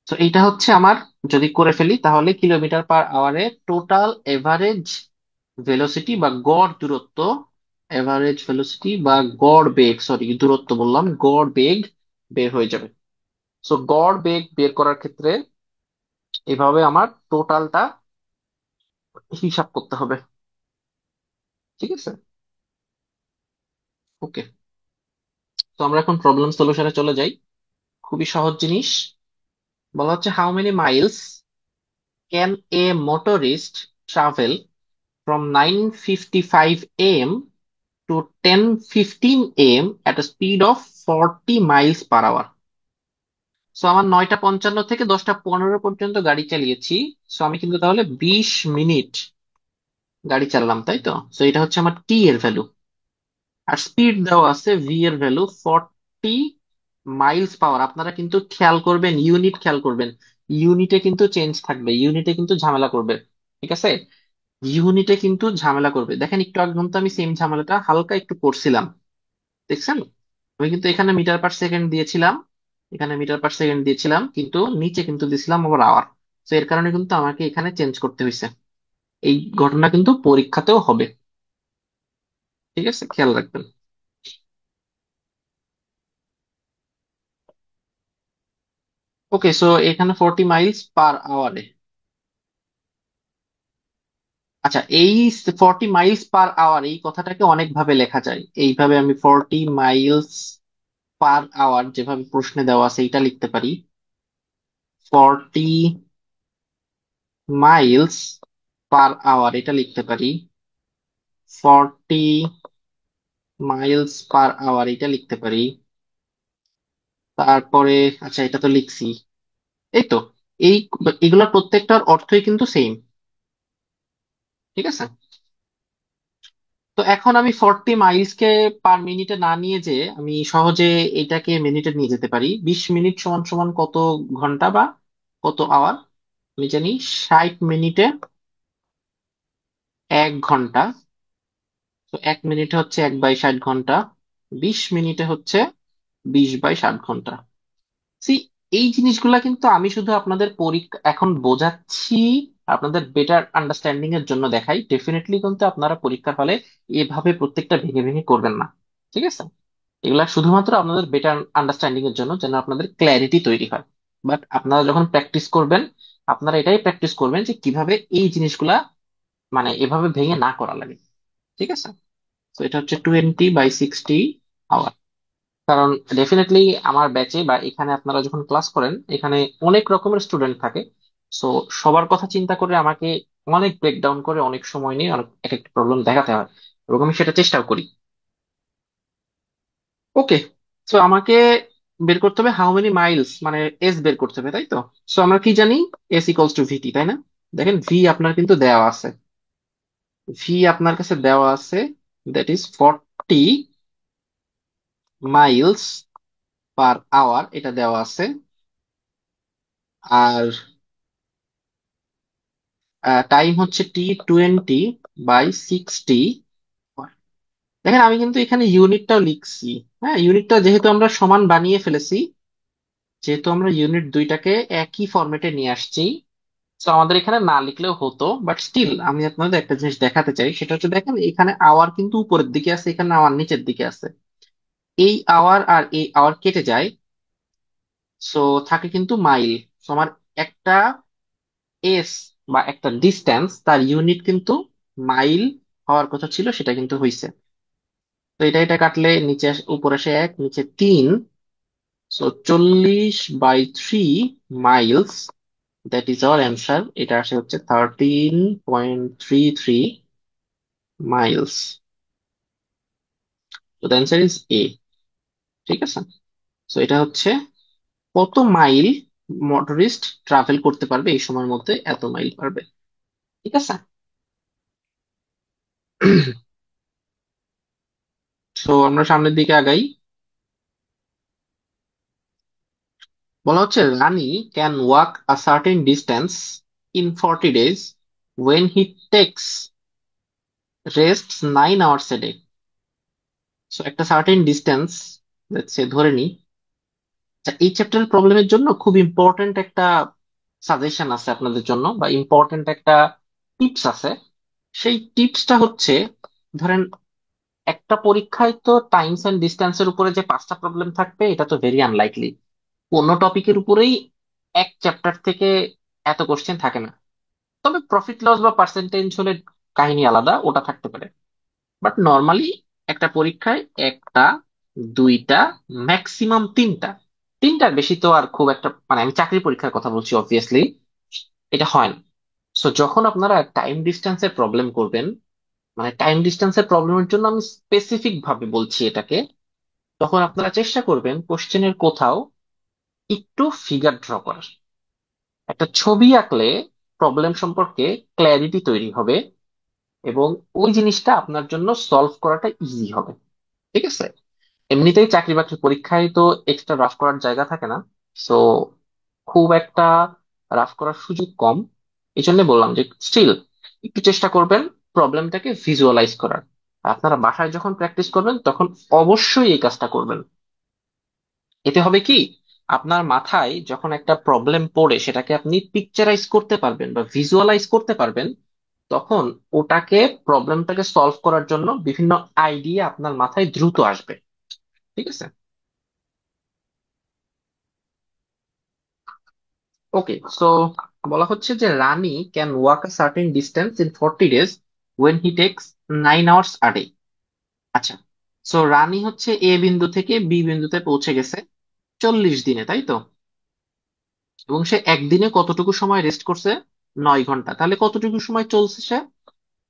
তো এইটা হচ্ছে আমার, যদি করে ফেলি তাহলে কিলোমিটার পার আওয়ারে টোটাল এভারেজ ভেলোসিটি বা গড় দূরত্ব, এভারেজ ভেলোসিটি বা গড় বেগ, সরি দূরত্ব বললাম, গড় বেগ বের হয়ে যাবে। সো গড় বেগ বের করার ক্ষেত্রে এভাবে আমার টোটালটা হিসাব করতে হবে। ঠিক আছে, ওকে। তো আমরা এখন প্রবলেম সলিউশনে চলে যাই। খুবই সহজ জিনিস। বলা হচ্ছে, how many miles can a motorist travel from 9:55 AM to 10:15 AM at a speed of 40 miles per hour? So আমার 9টা 55 থেকে 10টা 15 পর্যন্ত গাড়ি চালিয়েছি। সো আমি কিন্তু তাহলে 20 মিনিট গাড়ি চালালাম, তাই তো? সো এটা হচ্ছে আমার টি এর ভ্যালু। আর স্পিড দেওয়া আছে ভি এর ভ্যালু 40 মাইলস পাওয়ার। আপনারা কিন্তু খেয়াল করবেন, ইউনিট খেয়াল করবেন, ইউনিটে কিন্তু চেঞ্জ থাকবে, ইউনিটে কিন্তু ঝামেলা করবে। ঠিক আছে, ইউনিটে কিন্তু ঝামেলা করবে। দেখেন একটু আগে কিন্তু আমি সেম ঝামেলাটা হালকা একটু করছিলাম, দেখছেন? আমি কিন্তু এখানে মিটার পার সেকেন্ড দিয়েছিলাম, এখানে মিটার পার সেকেন্ড দিয়েছিলাম, কিন্তু নিচে কিন্তু দিয়েছিলাম আবার আওয়ার। তো এর কারণে কিন্তু আমাকে এখানে চেঞ্জ করতে হয়েছে। এই ঘটনা কিন্তু পরীক্ষাতেও হবে। ঠিক আছে, খেয়াল রাখবেন। ওকে, সো এখানে 40 মাইলস পার আওয়ারে। আচ্ছা, এই 40 মাইলস পার আওয়ার এই কথাটাকে অনেক ভাবে লেখা যায়। এইভাবে আমি 40 মাইলস পার আওয়ার, যেভাবে প্রশ্নে দেওয়া আছে এটা লিখতে পারি, 40 মাইলস পার আওয়ার এটা লিখতে পারি, 40 মাইলস পার আওয়ার এটা লিখতে পারি। তারপরে, আচ্ছা এটা তো লিখছি, এই তো। এই, এগুলোর প্রত্যেকটার অর্থই কিন্তু সেম। ঠিক আছে, তো এখন আমি 40 মাইলস কে পার মিনিটে না নিয়ে, যে আমি সহজে এটাকে মিনিটে নিয়ে যেতে পারি। 20 মিনিট সমান সমান কত ঘন্টা বা কত আওয়ার? আমি জানি 60 মিনিটে 1 ঘন্টা। তো 1 মিনিটে হচ্ছে 1/60 ঘন্টা, 20 মিনিটে হচ্ছে 20/60 ঘন্টা। সি, এই জিনিসগুলা কিন্তু আমি শুধু আপনাদের পরীক্ষা এখন বোঝাচ্ছি, আপনাদের বেটার আন্ডারস্ট্যান্ডিং এর জন্য দেখাই। ডেফিনেটলি কিন্তু আপনারা পরীক্ষার হলে এভাবে প্রত্যেকটা ভেঙে ভেঙে করবেন না। ঠিক আছে, এগুলা শুধুমাত্র আপনাদের বেটার আন্ডারস্ট্যান্ডিং এর জন্য, যেন আপনাদের ক্ল্যারিটি তৈরি হয়। বাট আপনারা যখন প্র্যাকটিস করবেন, আপনারা এটাই প্র্যাকটিস করবেন যে কিভাবে এই জিনিসগুলা মানে এভাবে ভেঙে না করা লাগে। ঠিক আছে, তো এটা হচ্ছে 20/60 আওয়ার। কারণ ডেফিনেটলি আমার ব্যাচে বা এখানে আপনারা যখন ক্লাস করেন, এখানে অনেক রকমের স্টুডেন্ট থাকে। সো সবার কথা চিন্তা করে আমাকে অনেক ব্রেকডাউন করে অনেক সময় নিয়ে অনেক এক একটা প্রবলেম দেখাতে হয়, এবং আমি সেটা চেষ্টাও করি। ওকে, সো আমাকে বের করতে হবে হাউ মেনি মাইলস, মানে এস বের করতে হবে, তাই তো? সো আমরা কি জানি, এস ইকুয়ালস টু ভিটি, তাই না? দেখেন ভি আপনার কিন্তু দেওয়া আছে, ভি আপনার কাছে দেওয়া আছে, that is 40 miles per hour, এটা দেওয়া আছে। আর টাইম হচ্ছে T20/60। দেখেন আমি কিন্তু এখানে ইউনিটটাও লিখছি। হ্যাঁ, ইউনিটটা যেহেতু আমরা সমান বানিয়ে ফেলেছি, যেহেতু আমরা ইউনিট দুইটাকে একই ফরম্যাটে নিয়ে আসছি, তো আমাদের এখানে না লিখলেও হতো, বাট স্টিল আমি আপনাদের একটা জিনিস দেখাতে চাই, সেটা হচ্ছে দেখেন এখানে আওয়ার কিন্তু উপরের দিকে আছে, এখানে আওয়ার নিচের দিকে আছে। এই আওয়ার আর এই আওয়ার কেটে যায়, সো থাকে কিন্তু মাইল। সো আমার একটা এস বা একটা ডিস্টেন্স, তার ইউনিট কিন্তু মাইল হওয়ার কথা ছিল, সেটা কিন্তু হয়েছে। তো এটা কাটলে নিচে উপরে আসে 1, নিচে 3, so 40/3 Miles, that is our answer. এটা আসে হচ্ছে 13.33 মাইলস। তো দ্য অ্যান্সার ইজ এ। ঠিক আছে, সো এটা হচ্ছে কত মাইল মোটরিস্ট ট্রাভেল করতে পারবে এই সময়ের মধ্যে, এত মাইল পারবে। ঠিক আছে। তো আমরা সামনের দিকে আগাই। বলা হচ্ছে Rani can walk a certain distance in 40 days when he takes rests 9 hours a day. So একটা সার্টেন ডিস্টেন্স, সে ধরে নি। আচ্ছা, এই চ্যাপ্টারের প্রবলেমের জন্য খুব ইম্পর্টেন্ট একটা সাজেশন আছে আপনাদের জন্য, বা ইম্পর্টেন্ট একটা টিপস আছে। সেই টিপসটা হচ্ছে, ধরেন একটা পরীক্ষায় তো টাইমস এন্ড ডিস্টেন্সের উপরে যে 5টা প্রবলেম থাকবে এটা তো ভেরি আনলাইকলি। কোনো টপিকের উপরেই এক চ্যাপ্টার থেকে এত কোশ্চেন থাকে না। তবে প্রফিট লস বা পার্সেন্টেজ হলে কাহিনী আলাদা, ওটা থাকতে পারে। বাট নর্মালি একটা পরীক্ষায় একটা, দুইটা, ম্যাক্সিমাম তিনটা, তিনটার বেশি তো আর খুব একটা, মানে আমি চাকরি পরীক্ষার কথা বলছি অবভিয়াসলি, এটা হয় না। সো যখন আপনারা টাইম ডিস্টেন্সের প্রবলেম করবেন, মানে টাইম ডিস্টেন্সের প্রবলেমের জন্য আমি স্পেসিফিক ভাবে বলছি এটাকে, তখন আপনারা চেষ্টা করবেন কোশ্চেনের কোথাও একটু ফিগার ড্র করার। একটা ছবি আঁকলে প্রবলেম সম্পর্কে ক্ল্যারিটি তৈরি হবে, এবং ওই জিনিসটা আপনার জন্য সলভ করাটা ইজি হবে। ঠিক আছে, এমনিতেই চাকরি বাকরি পরীক্ষায় তো এক্সট্রা রাফ করার জায়গা থাকে না। সো খুব একটা রাফ করার সুযোগ কম। এই জন্য বললাম যে স্টিল একটু চেষ্টা করবেন প্রবলেমটাকে ভিজুয়ালাইজ করার। আপনারা বাসায় যখন প্র্যাকটিস করবেন তখন অবশ্যই এই কাজটা করবেন। এতে হবে কি, আপনার মাথায় যখন একটা প্রবলেম পড়ে সেটাকে আপনি পিকচারাইজ করতে পারবেন বা ভিজুয়ালাইজ করতে পারবেন, তখন ওটাকে, প্রবলেমটাকে সলভ করার জন্য বিভিন্ন আইডিয়া আপনার মাথায় দ্রুত আসবে। ঠিক আছে। ওকে, সো বলা হচ্ছে যে Rani can walk a certain distance in 40 days when he takes 9 hours a day। আচ্ছা, সো রানী হচ্ছে এ বিন্দু থেকে বি বিন্দুতে পৌঁছে গেছে 40 দিনে, তাই তো? এবং সে একদিনে কতটুকু সময় রেস্ট করছে? 9 ঘন্টা। তাহলে কতটুকু সময় চলছে সে?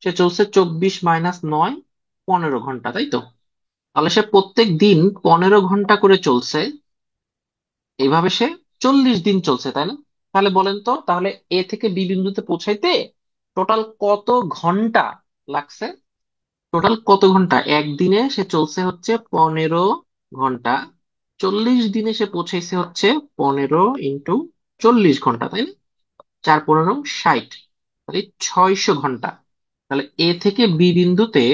সে চলছে 24 - 9, 15 ঘন্টা, তাই তো? তাহলে সে প্রত্যেক দিন 15 ঘন্টা করে চলছে, এইভাবে সে 40 দিন চলছে, তাই না? তাহলে বলেন তো, তাহলে এ থেকে বি বিন্দুতে পৌঁছাইতে টোটাল কত ঘন্টা লাগছে? টোটাল কত ঘন্টা একদিনে সে চলছে হচ্ছে 15 ঘন্টা, 40 দিনে সে পৌঁছাইছে হচ্ছে 15 × 40 ঘন্টা, তাই না? 4×15 = 60, তাহলে 600 ঘন্টা। তাহলে এ থেকে বি বিন্দুতে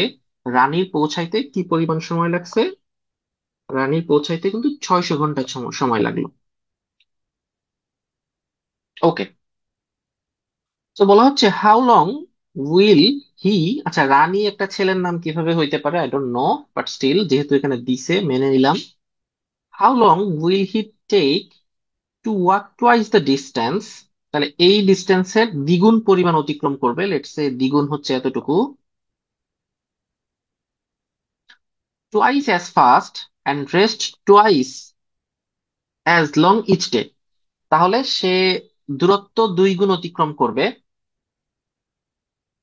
রানীর পৌঁছাইতে কি পরিমাণ সময় লাগছে? রানীর পৌঁছাইতে কিন্তু 600 ঘন্টা সময় লাগলো। ওকে, তো বলা হচ্ছে হাউ লং উইল হি, আচ্ছা রানী একটা ছেলের নাম কিভাবে হইতে পারে I don't know, but still যেহেতু এখানে দিছে মেনে নিলাম। How long will he take to walk twice the distance তাহলে এই ডিস্টেন্সের দ্বিগুণ পরিমাণ অতিক্রম করবে, লেটস সে দ্বিগুণ হচ্ছে এতটুকু, twice as fast and rest twice as long each day, তাহলে সে দূরত্ব দুই গুণ অতিক্রম করবে,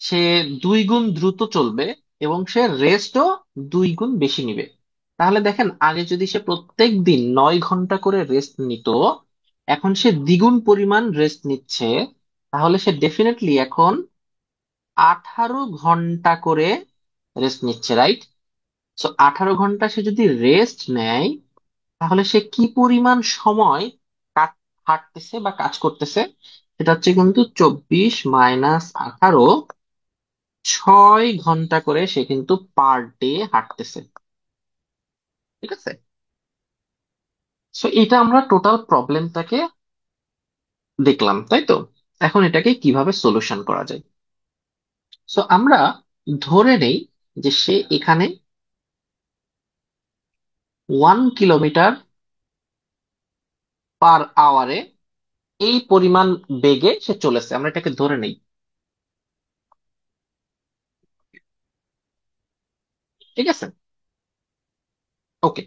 সে দুই গুণ দ্রুত চলবে, এবং সে রেস্টও দুই গুণ বেশি নিবে। তাহলে দেখেন, আগে যদি সে প্রত্যেক দিন 9 ঘন্টা করে রেস্ট নিত, এখন সে দ্বিগুণ পরিমাণ রেস্ট নিচ্ছে, তাহলে সে ডেফিনেটলি এখন 18 ঘন্টা করে রেস্ট নিচ্ছে, রাইট? সো 18 ঘন্টা সে যদি রেস্ট নেয়, তাহলে সে কি পরিমাণ সময় হাঁটতেছে বা কাজ করতেছে, সেটা হচ্ছে কিন্তু 24 - 18, 6 ঘন্টা করে সে কিন্তু পার ডে হাঁটতেছে। ঠিক আছে, সো এটা আমরা টোটাল প্রবলেমটাকে দেখলাম, তাই তো? এখন এটাকে কিভাবে সলিউশন করা যায়? সো আমরা ধরে নেই যে সে এখানে 1 কিলোমিটার পার আওয়ারে এই পরিমাণ বেগে সে চলেছে, আমরা এটাকে ধরে নেই। ঠিক আছে, ওকে।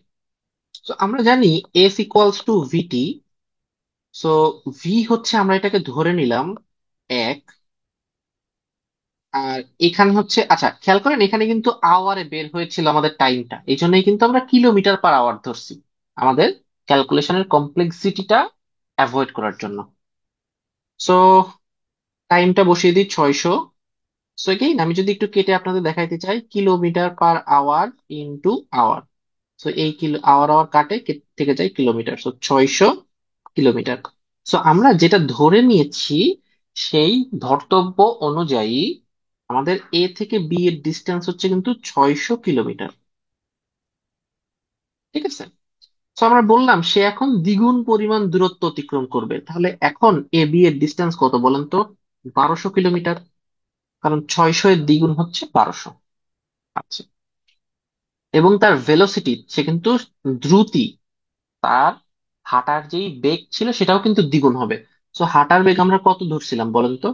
তো আমরা জানি S equals to VT. So V হচ্ছে, আমরা এটাকে ধরে নিলাম 1। আর এখানে হচ্ছে, আচ্ছা খেয়াল করেন, এখানে কিন্তু আওয়ারে বের হয়েছিল আমাদের টাইমটা, এই জন্যই কিন্তু আমরা কিলোমিটার পার আওয়ার ধরছি, আমাদের ক্যালকুলেশনের কমপ্লেক্সিটিটা অ্যাভয়েড করার জন্য। সো টাইমটা বসিয়ে দিই 600। সো এগেইন আমি যদি একটু কেটে আপনাদের দেখাইতে চাই, kilometre per hour into hour. So এই কিলো আওয়ার আওয়ার কাটে থেকে যায় কিলোমিটার, সো 600 কিলোমিটার। সো আমরা যেটা ধরে নিয়েছি, সেই ধর্তব্য অনুযায়ী আমাদের এ থেকে বি এর ডিস্টেন্স হচ্ছে কিন্তু 600 কিলোমিটার। ঠিক আছে, তো আমরা বললাম সে এখন দ্বিগুণ পরিমাণ দূরত্ব অতিক্রম করবে, তাহলে এখন এ বি এর ডিস্টেন্স কত বলেন তো? 1200 কিলোমিটার, কারণ 600 এর দ্বিগুণ হচ্ছে 1200। আচ্ছা, এবং তার ভেলোসিটি, সে কিন্তু দ্রুতি, তার হাঁটার যেই বেগ ছিল সেটাও কিন্তু দ্বিগুণ হবে। সো হাঁটার বেগ আমরা কত ধরছিলাম বলেন তো?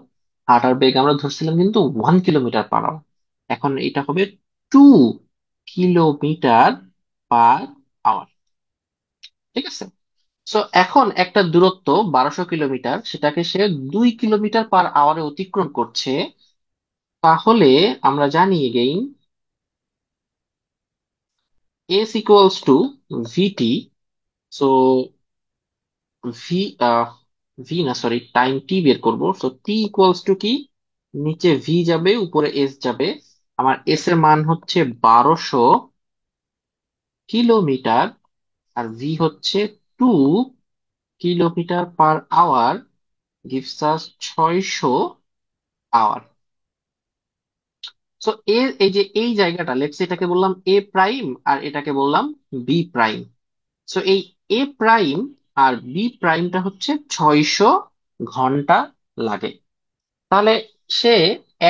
হাঁটার বেগ আমরা ধরছিলাম কিন্তু 1 কিলোমিটার পার আওয়ার। এখন এটা হবে 2 কিলোমিটার পার আওয়ার। ঠিক আছে, সো এখন একটা দূরত্ব 1200 কিলোমিটার, সেটাকে সে 2 কিলোমিটার পার আওয়ারে অতিক্রম করছে। তাহলে আমরা জানি again S equals to VT. So V V না, সরি, টাইম টি বের করব। সো টি ইকুয়ালস টু কি, নিচে ভি যাবে উপরে এস যাবে, আমার এস এর মান হচ্ছে 1200 কিলোমিটার, আর ভি হচ্ছে 2 kilometre per hour, gives us 600 hour. So এই যে এই জায়গাটা, লেটস এটাকে বললাম এ প্রাইম, আর এটাকে বললাম বি প্রাইম। সো এই এ প্রাইম আর বি প্রাইমটা হচ্ছে 600 ঘন্টা লাগে। তাহলে সে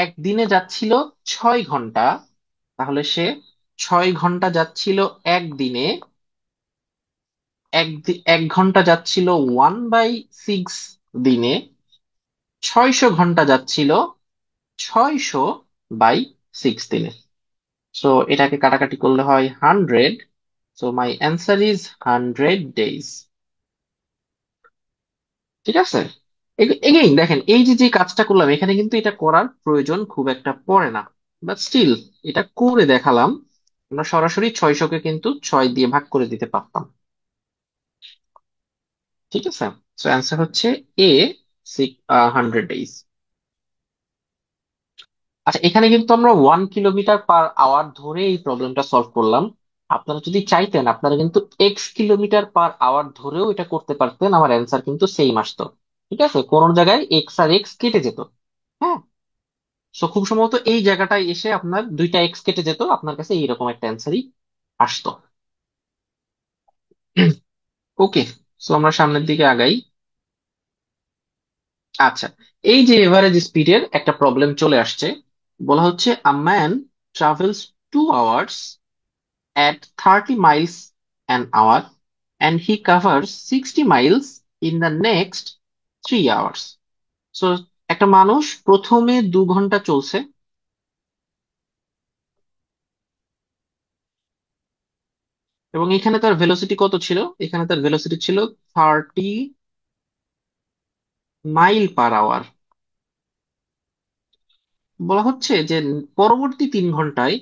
একদিনে যাচ্ছিল 6 ঘন্টা, তাহলে সে 6 ঘন্টা যাচ্ছিল একদিনে, 1 ঘন্টা যাচ্ছিল 1/6 দিনে, 600 ঘন্টা যাচ্ছিল 600/6 দিনে। সো এটাকে কাটাকাটি করলে হয় 100। So my answer is 100 days. ঠিক আছে, এগেইন দেখেন, এই যে যে কাজটা করলাম, এখানে কিন্তু এটা করার প্রয়োজন খুব একটা পড়ে না, বাট স্টিল এটা করে দেখালাম। আমরা সরাসরি 600-কে কিন্তু 6 দিয়ে ভাগ করে দিতে পারতাম। ঠিক আছে, সো অ্যান্সার হচ্ছে এ 100 ডেজ। আচ্ছা, এখানে কিন্তু আমরা 1 কিলোমিটার পার আওয়ার ধরে এই প্রবলেমটা সলভ করলাম। আপনারা যদি চাইতেন, আপনারা কিন্তু x কিলোমিটার পার আওয়ার ধরেও এটা করতে পারতেন, আমার অ্যান্সার কিন্তু সেম আসতো। ঠিক আছে, কোন জায়গায় এক্স আর এক্স কেটে যেত। হ্যাঁ, সো খুব সম্ভবত এই জায়গাটায় এসে আপনার দুইটা এক্স কেটে যেত, আপনার কাছে এইরকম একটা অ্যান্সারই আসতো। ওকে, সো আমরা সামনের দিকে আগাই। আচ্ছা, এই যে এভারেজ স্পিডের একটা প্রবলেম চলে আসছে, বলা হচ্ছে a man travels 2 hours at 30 miles an hour and he covers 60 miles in the next 3 hours. So একটা মানুষ প্রথমে 2 ঘন্টা চলছে, এবং এখানে তার ভেলোসিটি কত ছিল? এখানে তার ভেলোসিটি ছিল 30 মাইল পার আওয়ার। বলা হচ্ছে যে পরবর্তী 3 ঘন্টায়,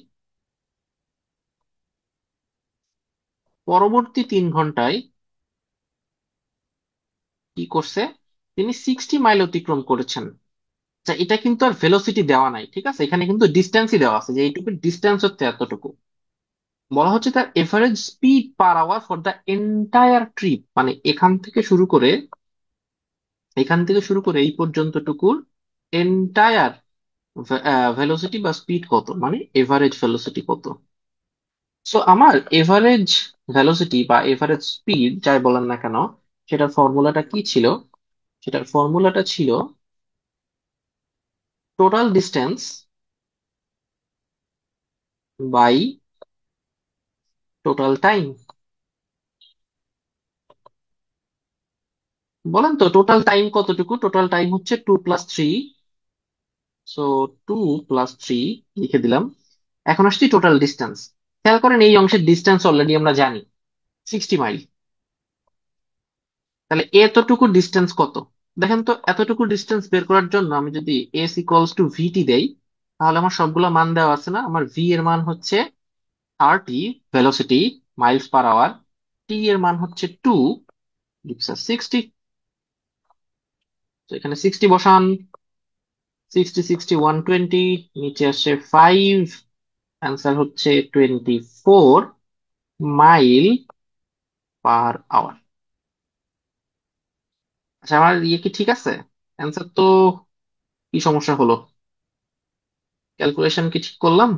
পরবর্তী 3 ঘন্টায় কি করছে, তিনি 60 মাইল অতিক্রম করেছেন। আচ্ছা, এটা কিন্তু আর ভেলোসিটি দেওয়া নাই, ঠিক আছে, এখানে কিন্তু ডিস্টেন্সই দেওয়া আছে যে এইটুকু ডিস্টেন্স হচ্ছে এতটুকু। বলা হচ্ছে তার average speed per hour for the entire trip, মানে এখান থেকে শুরু করে এই পর্যন্তটুকুর এন্টায়ার ভেলোসিটি বা স্পিড কত, মানে এভারেজ ভেলোসিটি কত। সো আমার এভারেজ ভেলোসিটি বা এভারেজ স্পিড যাই বলেন না কেন, সেটার ফর্মুলাটা কি ছিল? সেটার ফর্মুলাটা ছিল total distance by total time. বলেন তো টোটাল টাইম কতটুকু? টোটাল টাইম হচ্ছে 2 + 3। সো 2 + 3 লিখে দিলাম। এখন আসছি টোটাল ডিস্টেন্স। খেয়াল করেন এই অংশের ডিস্টেন্স অলরেডি আমরা জানি, 60 মাইল। তাহলে এতটুকু ডিস্টেন্স কত? দেখেন তো, এতটুকু ডিস্টেন্স বের করার জন্য আমি যদি s = vt দেই, তাহলে আমার সবগুলো মান দেওয়া আছে না? আমার v এর মান হচ্ছে 30, velocity, miles per hour. t এর মান হচ্ছে 2, gives us 60। তো এখানে 60 বসান, 60 60 120, নিচে আসে 5, অ্যান্সার হচ্ছে 24 মাইল পার আওয়ার। আচ্ছা, আমার ইয়ে কি ঠিক আছে? অ্যান্সার তো, কি সমস্যা হলো? ক্যালকুলেশন কি ঠিক করলাম?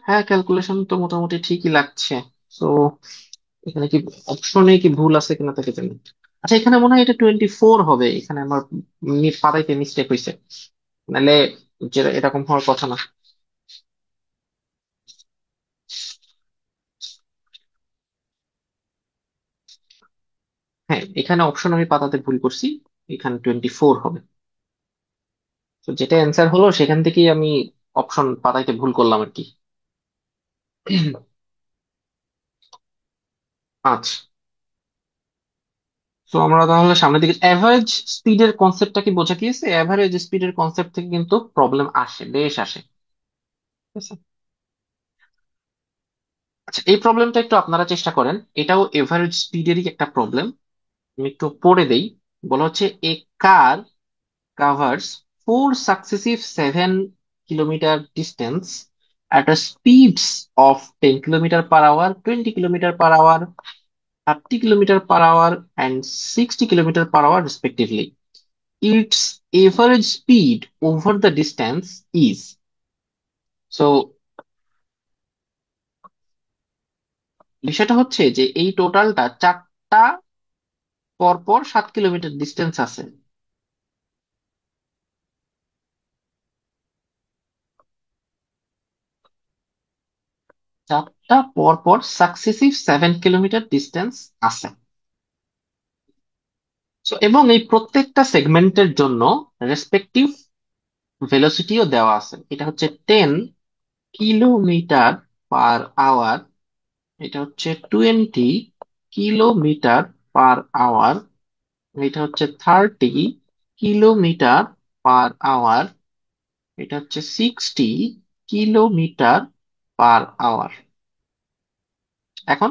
হ্যাঁ, ক্যালকুলেশন তো মোটামুটি ঠিকই লাগছে। তো এখানে কি অপশনে কি ভুল আছে কিনা তাকে জানি। আচ্ছা, এখানে মনে হয় এটা 24 হবে, এখানে আমার পাতাইতে মিস্টেক হয়েছে, নাহলে যেটা এরকম হওয়ার কথা না। হ্যাঁ, এখানে অপশন আমি পাতাতে ভুল করছি, এখানে 24 হবে। তো যেটা অ্যান্সার হলো সেখান থেকেই আমি অপশন পাতাইতে ভুল করলাম আর কি। আচ্ছা, তো আমরা তাহলে সামনের দিকে এভারেজ স্পিডের কনসেপ্টটা কি বোঝা গিয়েছে? এভারেজ স্পিডের কনসেপ্ট থেকে কিন্তু প্রবলেম আসে, বেশ আসে, ঠিক আছে? আচ্ছা, এই প্রবলেমটা একটু আপনারা চেষ্টা করেন, এটাও এভারেজ স্পিডেরই একটা প্রবলেম। আমি একটু পড়ে দেই। বলা হচ্ছে এ কার covers 4 successive 7 kilometer distance at a speeds of 10 kilometer per hour, 20 kilometer per hour, 30 kilometer per hour, and 60 kilometer per hour respectively. Its average speed over the distance is. So বিষয়টা হচ্ছে যে এই টোটালটা চারটা পরপর 7 কিলোমিটার ডিস্টেন্স আছে। 4টা পরপর সাকসেসিভ 7 কিলোমিটার ডিস্টেন্স আছে। So, এবং এই প্রত্যেকটা সেগমেন্টের জন্য রেসপেক্টিভ ভেলোসিটিও দেওয়া আছে। এটা হচ্ছে 10 কিলোমিটার পার আওয়ার, এটা হচ্ছে 20 কিলোমিটার পার আওয়ার, এটা হচ্ছে 30 কিলোমিটার পার আওয়ার, এটা হচ্ছে 60 কিলোমিটার পার আওয়ার। এখন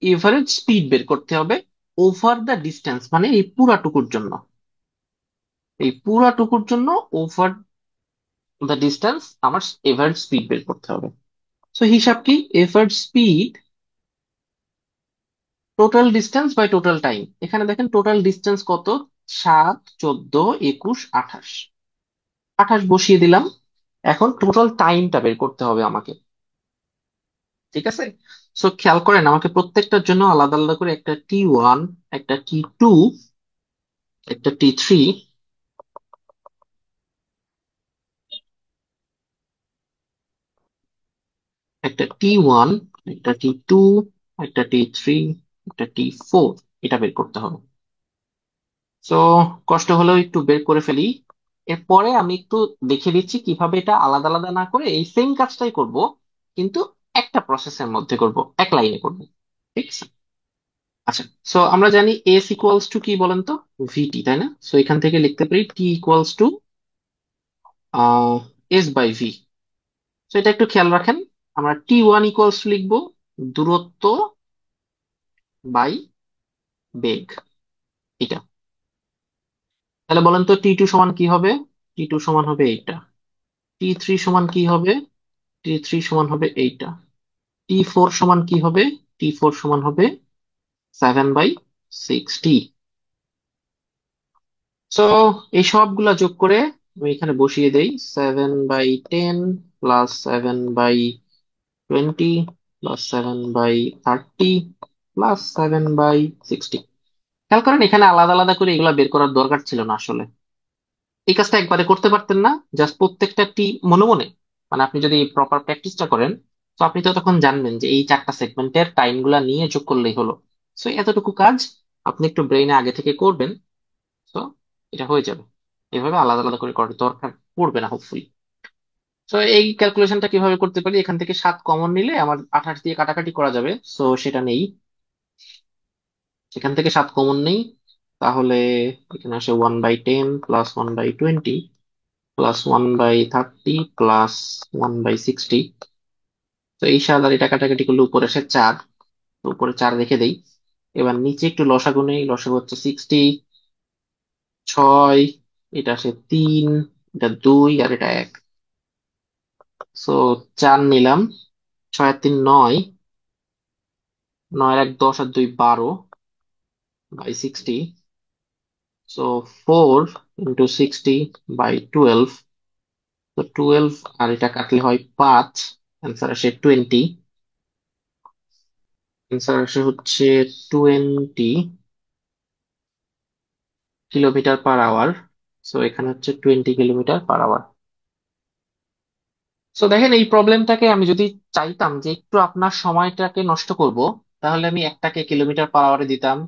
এভারেজ স্পিড বের করতে হবে ওভার দ্য ডিস্টেন্স, মানে এই পুরাটুকুর জন্য ওভার দ্য ডিস্টেন্স আমার এভারেজ স্পিড বের করতে হবে। সো হিসাব কি? Average speed total distance by total time. এখানে দেখেন টোটাল ডিস্টেন্স কত, 7, 14, 21, 28, 28 বসিয়ে দিলাম। এখন টোটাল টাইমটা বের করতে হবে আমাকে, ঠিক আছে? সো খেয়াল করেন, আমাকে প্রত্যেকটার জন্য আলাদা আলাদা করে একটা T1, একটা T2, একটা T3, একটা T1, একটা T2, একটা T3, একটা T4, এটা বের করতে হবে। সো কষ্ট হলেও একটু বের করে ফেলি। এরপরে আমি একটু দেখে দিচ্ছি কিভাবে এটা আলাদা আলাদা না করে এই সেম কাজটাই করব, কিন্তু একটা প্রসেসের মধ্যে করব, এক লাইনে করব। ঠিক আছে। আচ্ছা, সো আমরা জানি এস ইকুয়ালস টু কি বলেন তো? ভিটি, তাই না? সো এখান থেকে লিখতে পারি t equals to s by v. So এটা একটু খেয়াল রাখেন, আমরা টি ওয়ান ইকুয়ালস টু লিখবো দূরত্ব বাই বেগ, এটা। তাহলে বলেন তো টি টু সমান কি হবে? টি টু সমান হবে এইটা। টি থ্রি সমান কি হবে? টি থ্রি সমান হবে এইটা। টি ফোর সমান কি হবে? টি ফোর সমান হবে 7/60। সো এই সবগুলা যোগ করে আমি এখানে বসিয়ে দেই, 7/10 প্লাস 7/20 প্লাস 7/30 প্লাস 7/60। খেয়াল করেন এখানে আলাদা আলাদা করে এগুলা বের করার দরকার ছিল না আসলে। এই কাজটা একবারে করতে পারতেন না? জাস্ট প্রত্যেকটা টি মনে মনে, মানে আপনি যদি প্রপার প্র্যাকটিসটা করেন, তো আপনি তো তখন জানবেন যে এই চারটা সেগমেন্টের টাইম গুলা নিয়ে যোগ করলেই হলো। সো এতটুকু কাজ আপনি একটু ব্রেইনে আগে থেকে করবেন, তো এটা হয়ে যাবে। এভাবে আলাদা আলাদা করে করার দরকার পড়বে না হোপফুলি। তো এই ক্যালকুলেশনটা কিভাবে করতে পারি, এখান থেকে 7 কমন নিলে আমার 28 দিয়ে কাটাকাটি করা যাবে, সো সেটা নেই। এখান থেকে 7 কমন নেই, তাহলে এখানে আসে 1/10 প্লাস 1/20 প্লাস 1/30 প্লাস 1/60। তো এই 7 আর এটা কাটাকাটি করলে উপরে আসে 4, তো উপরে 4 রেখে দেই। এবার নিচে একটু লসাগু নেই, লসাগু হচ্ছে 60, 6, এটা আসে 3, এটা 2 আর এটা 1। সো 4 নিলাম, 6 আর 3 9, 9 আর 1 10 আর 2 12 বাই 60। So 4 into 60 by 12। তো 12 আর এটা কাটলে হয় 5, অ্যান্সার আসে 20। অ্যান্সার আসে হচ্ছে 20 কিলোমিটার পার আওয়ার। সো এখানে হচ্ছে 20 কিলোমিটার পার আওয়ার। সো দেখেন এই প্রবলেমটাকে আমি যদি চাইতাম যে একটু আপনার সময়টাকে নষ্ট করব, তাহলে আমি একটাকে কিলোমিটার পার আওয়ারে দিতাম,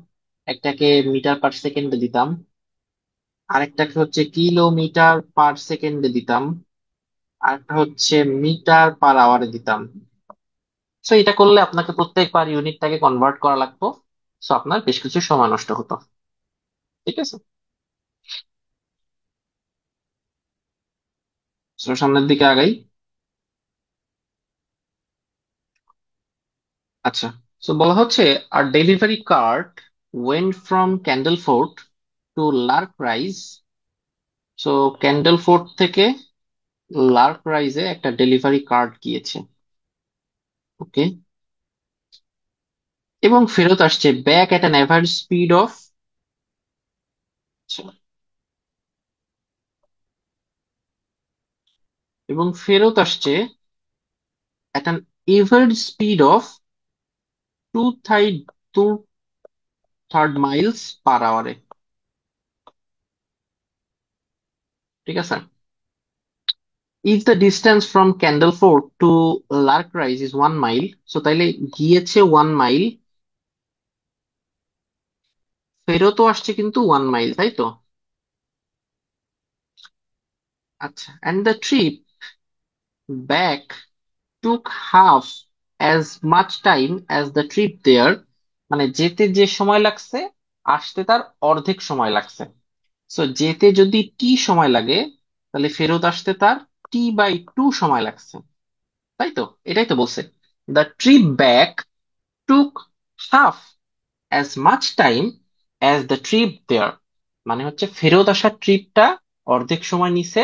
একটাকে মিটার পার সেকেন্ডে দিতাম, আরেকটাকে হচ্ছে কিলোমিটার পার সেকেন্ডে দিতাম, আরেকটা হচ্ছে মিটার পার আওয়ারে দিতাম। সো এটা করলে আপনাকে প্রত্যেকবার ইউনিটটাকে কনভার্ট করা লাগতো। সো আপনার বেশ কিছু সময় নষ্ট হতো। ঠিক আছে। সো সামনের দিকে আগাই। আচ্ছা, সো বলা হচ্ছে আর delivery cart went from Candleford to Lark so Candleford থেকে লার্ক রাইজে একটা ডেলিভারি কার্ট গিয়েছে। ওকে। এবং ফেরত আসছে back at an average speed of, এবং ফেরত আসছে at an average speed of 2/3 miles per আওয়ারে। ঠিক আছে। If the distance from Candleford to Lark Rise 1 mile, so তাইলে গিয়েছে 1 মাইল, ফেরতও আসছে কিন্তু 1 মাইল, তাই তো? আচ্ছা, and the trip back took half as much time as the trip there. মানে যেতে যে সময় লাগছে, আসতে তার অর্ধেক সময় লাগছে। সো যেতে যদি টি সময় লাগে, তাহলে ফেরত আসতে তার T/2 সময় লাগছে, তাই তো? এটাই তো বলছে, the trip back took half as much time as the trip there. মানে হচ্ছে ফেরত আসার ট্রিপটা অর্ধেক সময় নিছে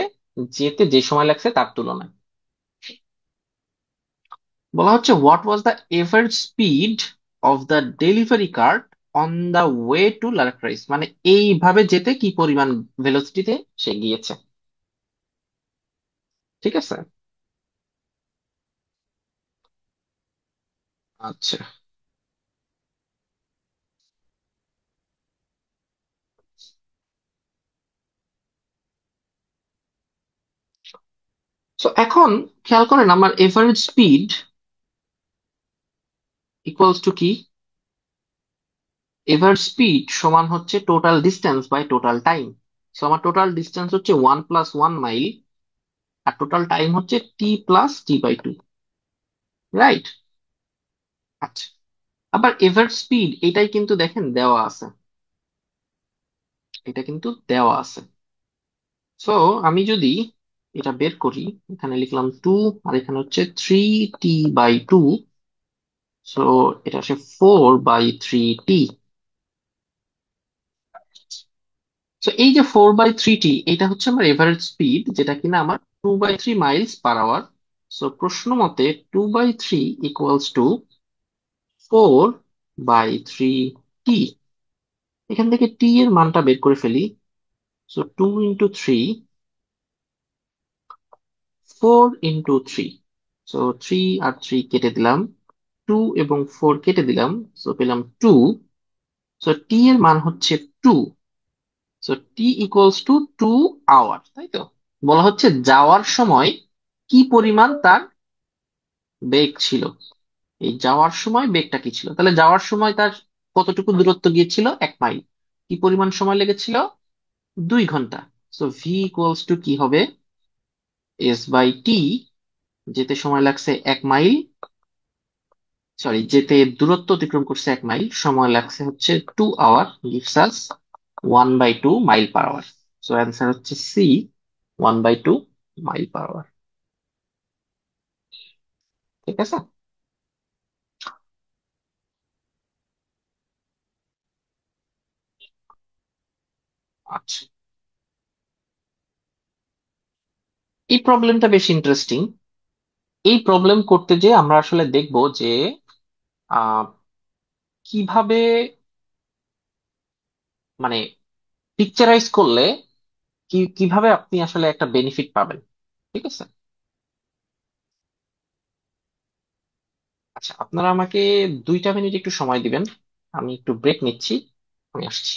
যেতে যে সময় লাগছে তার তুলনায়। বলা হচ্ছে what was the average speed of the delivery cart on the way to Lark Rise. মানে এইভাবে যেতে কি পরিমাণ ভেলোসিটিতে সে গিয়েছে। ঠিক আছে। আচ্ছা, তো এখন খেয়াল করেন আমার এভারেজ স্পিড ইকুয়ালস টু কি? এভার স্পিড সমান হচ্ছে total distance by total time. So আমার টোটাল ডিস্টেন্স হচ্ছে 1 + 1 মাইল, আর টোটাল টাইম হচ্ছে t + t/2। রাইট। আচ্ছা, আবার এভার স্পিড এটাই কিন্তু দেখেন দেওয়া আছে, এটা কিন্তু দেওয়া আছে। সো আমি যদি এটা বের করি, এখানে লিখলাম 2, আর এখানে হচ্ছে 3t/2। সো এটা আসে 4/3t। সো এই যে 4/3t, এটা হচ্ছে আমার এভারেজ স্পিড, যেটা কিনা আমার 2/3 মাইলস পার আওয়ার। সো প্রশ্ন মতে 2/3 = 4/3t। এখান থেকে টি এর মানটা বের করে ফেলি। সো 2 × 3, 4 × 3। সো 3 আর 3 কেটে দিলাম, 2 এবং 4 কেটে দিলাম, সো পেলাম 2। সো টি এর মান হচ্ছে 2। সো t = 2 আওয়ার, তাই তো? বলা হচ্ছে যাওয়ার সময় কি পরিমাণ তার বেগ ছিল। এই যাওয়ার সময় বেগটা কি ছিল, তাহলে যাওয়ার সময় তার কতটুকু দূরত্ব গিয়েছিল? 1 মাইল। কি পরিমাণ সময় লেগেছিল? 2 ঘন্টা। সো v কি হবে? s/t। যেতে সময় লাগছে 1 মাইল, সরি, যেতে দূরত্ব অতিক্রম করছে 1 মাইল, সময় লাগছে হচ্ছে 2 hour, gives us 1/2 mile per hour. So answer হচ্ছে সি, 1/2 মাইল পার আওয়ার। ঠিক আছে। আচ্ছা, এই প্রবলেমটা বেশ ইন্টারেস্টিং। এই প্রবলেম করতে যে আমরা আসলে দেখব যে আহ কিভাবে, মানে পিকচারাইজ করলে কিভাবে আপনি আসলে একটা বেনিফিট পাবেন। ঠিক আছে। আচ্ছা, আপনারা আমাকে 2টা মিনিট একটু সময় দিবেন, আমি একটু ব্রেক নিচ্ছি, আমি আসছি।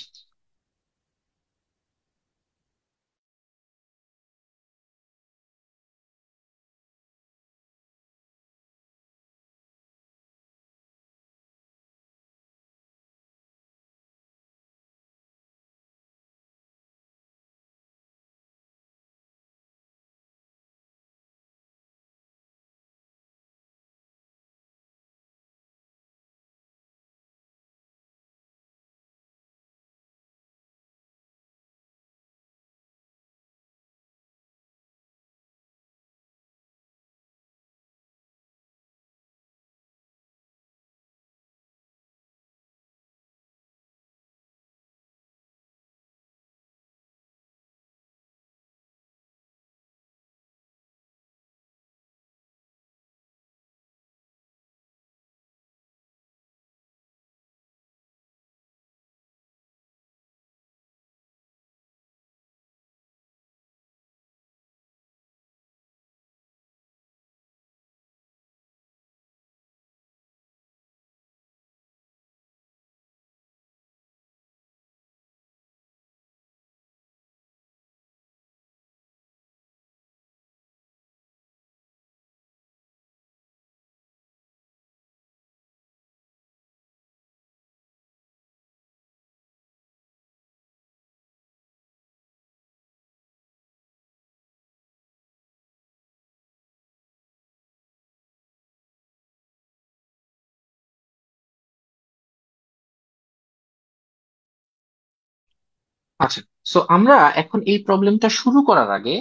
আচ্ছা, সো আমরা এখন এই প্রবলেমটা শুরু করার আগে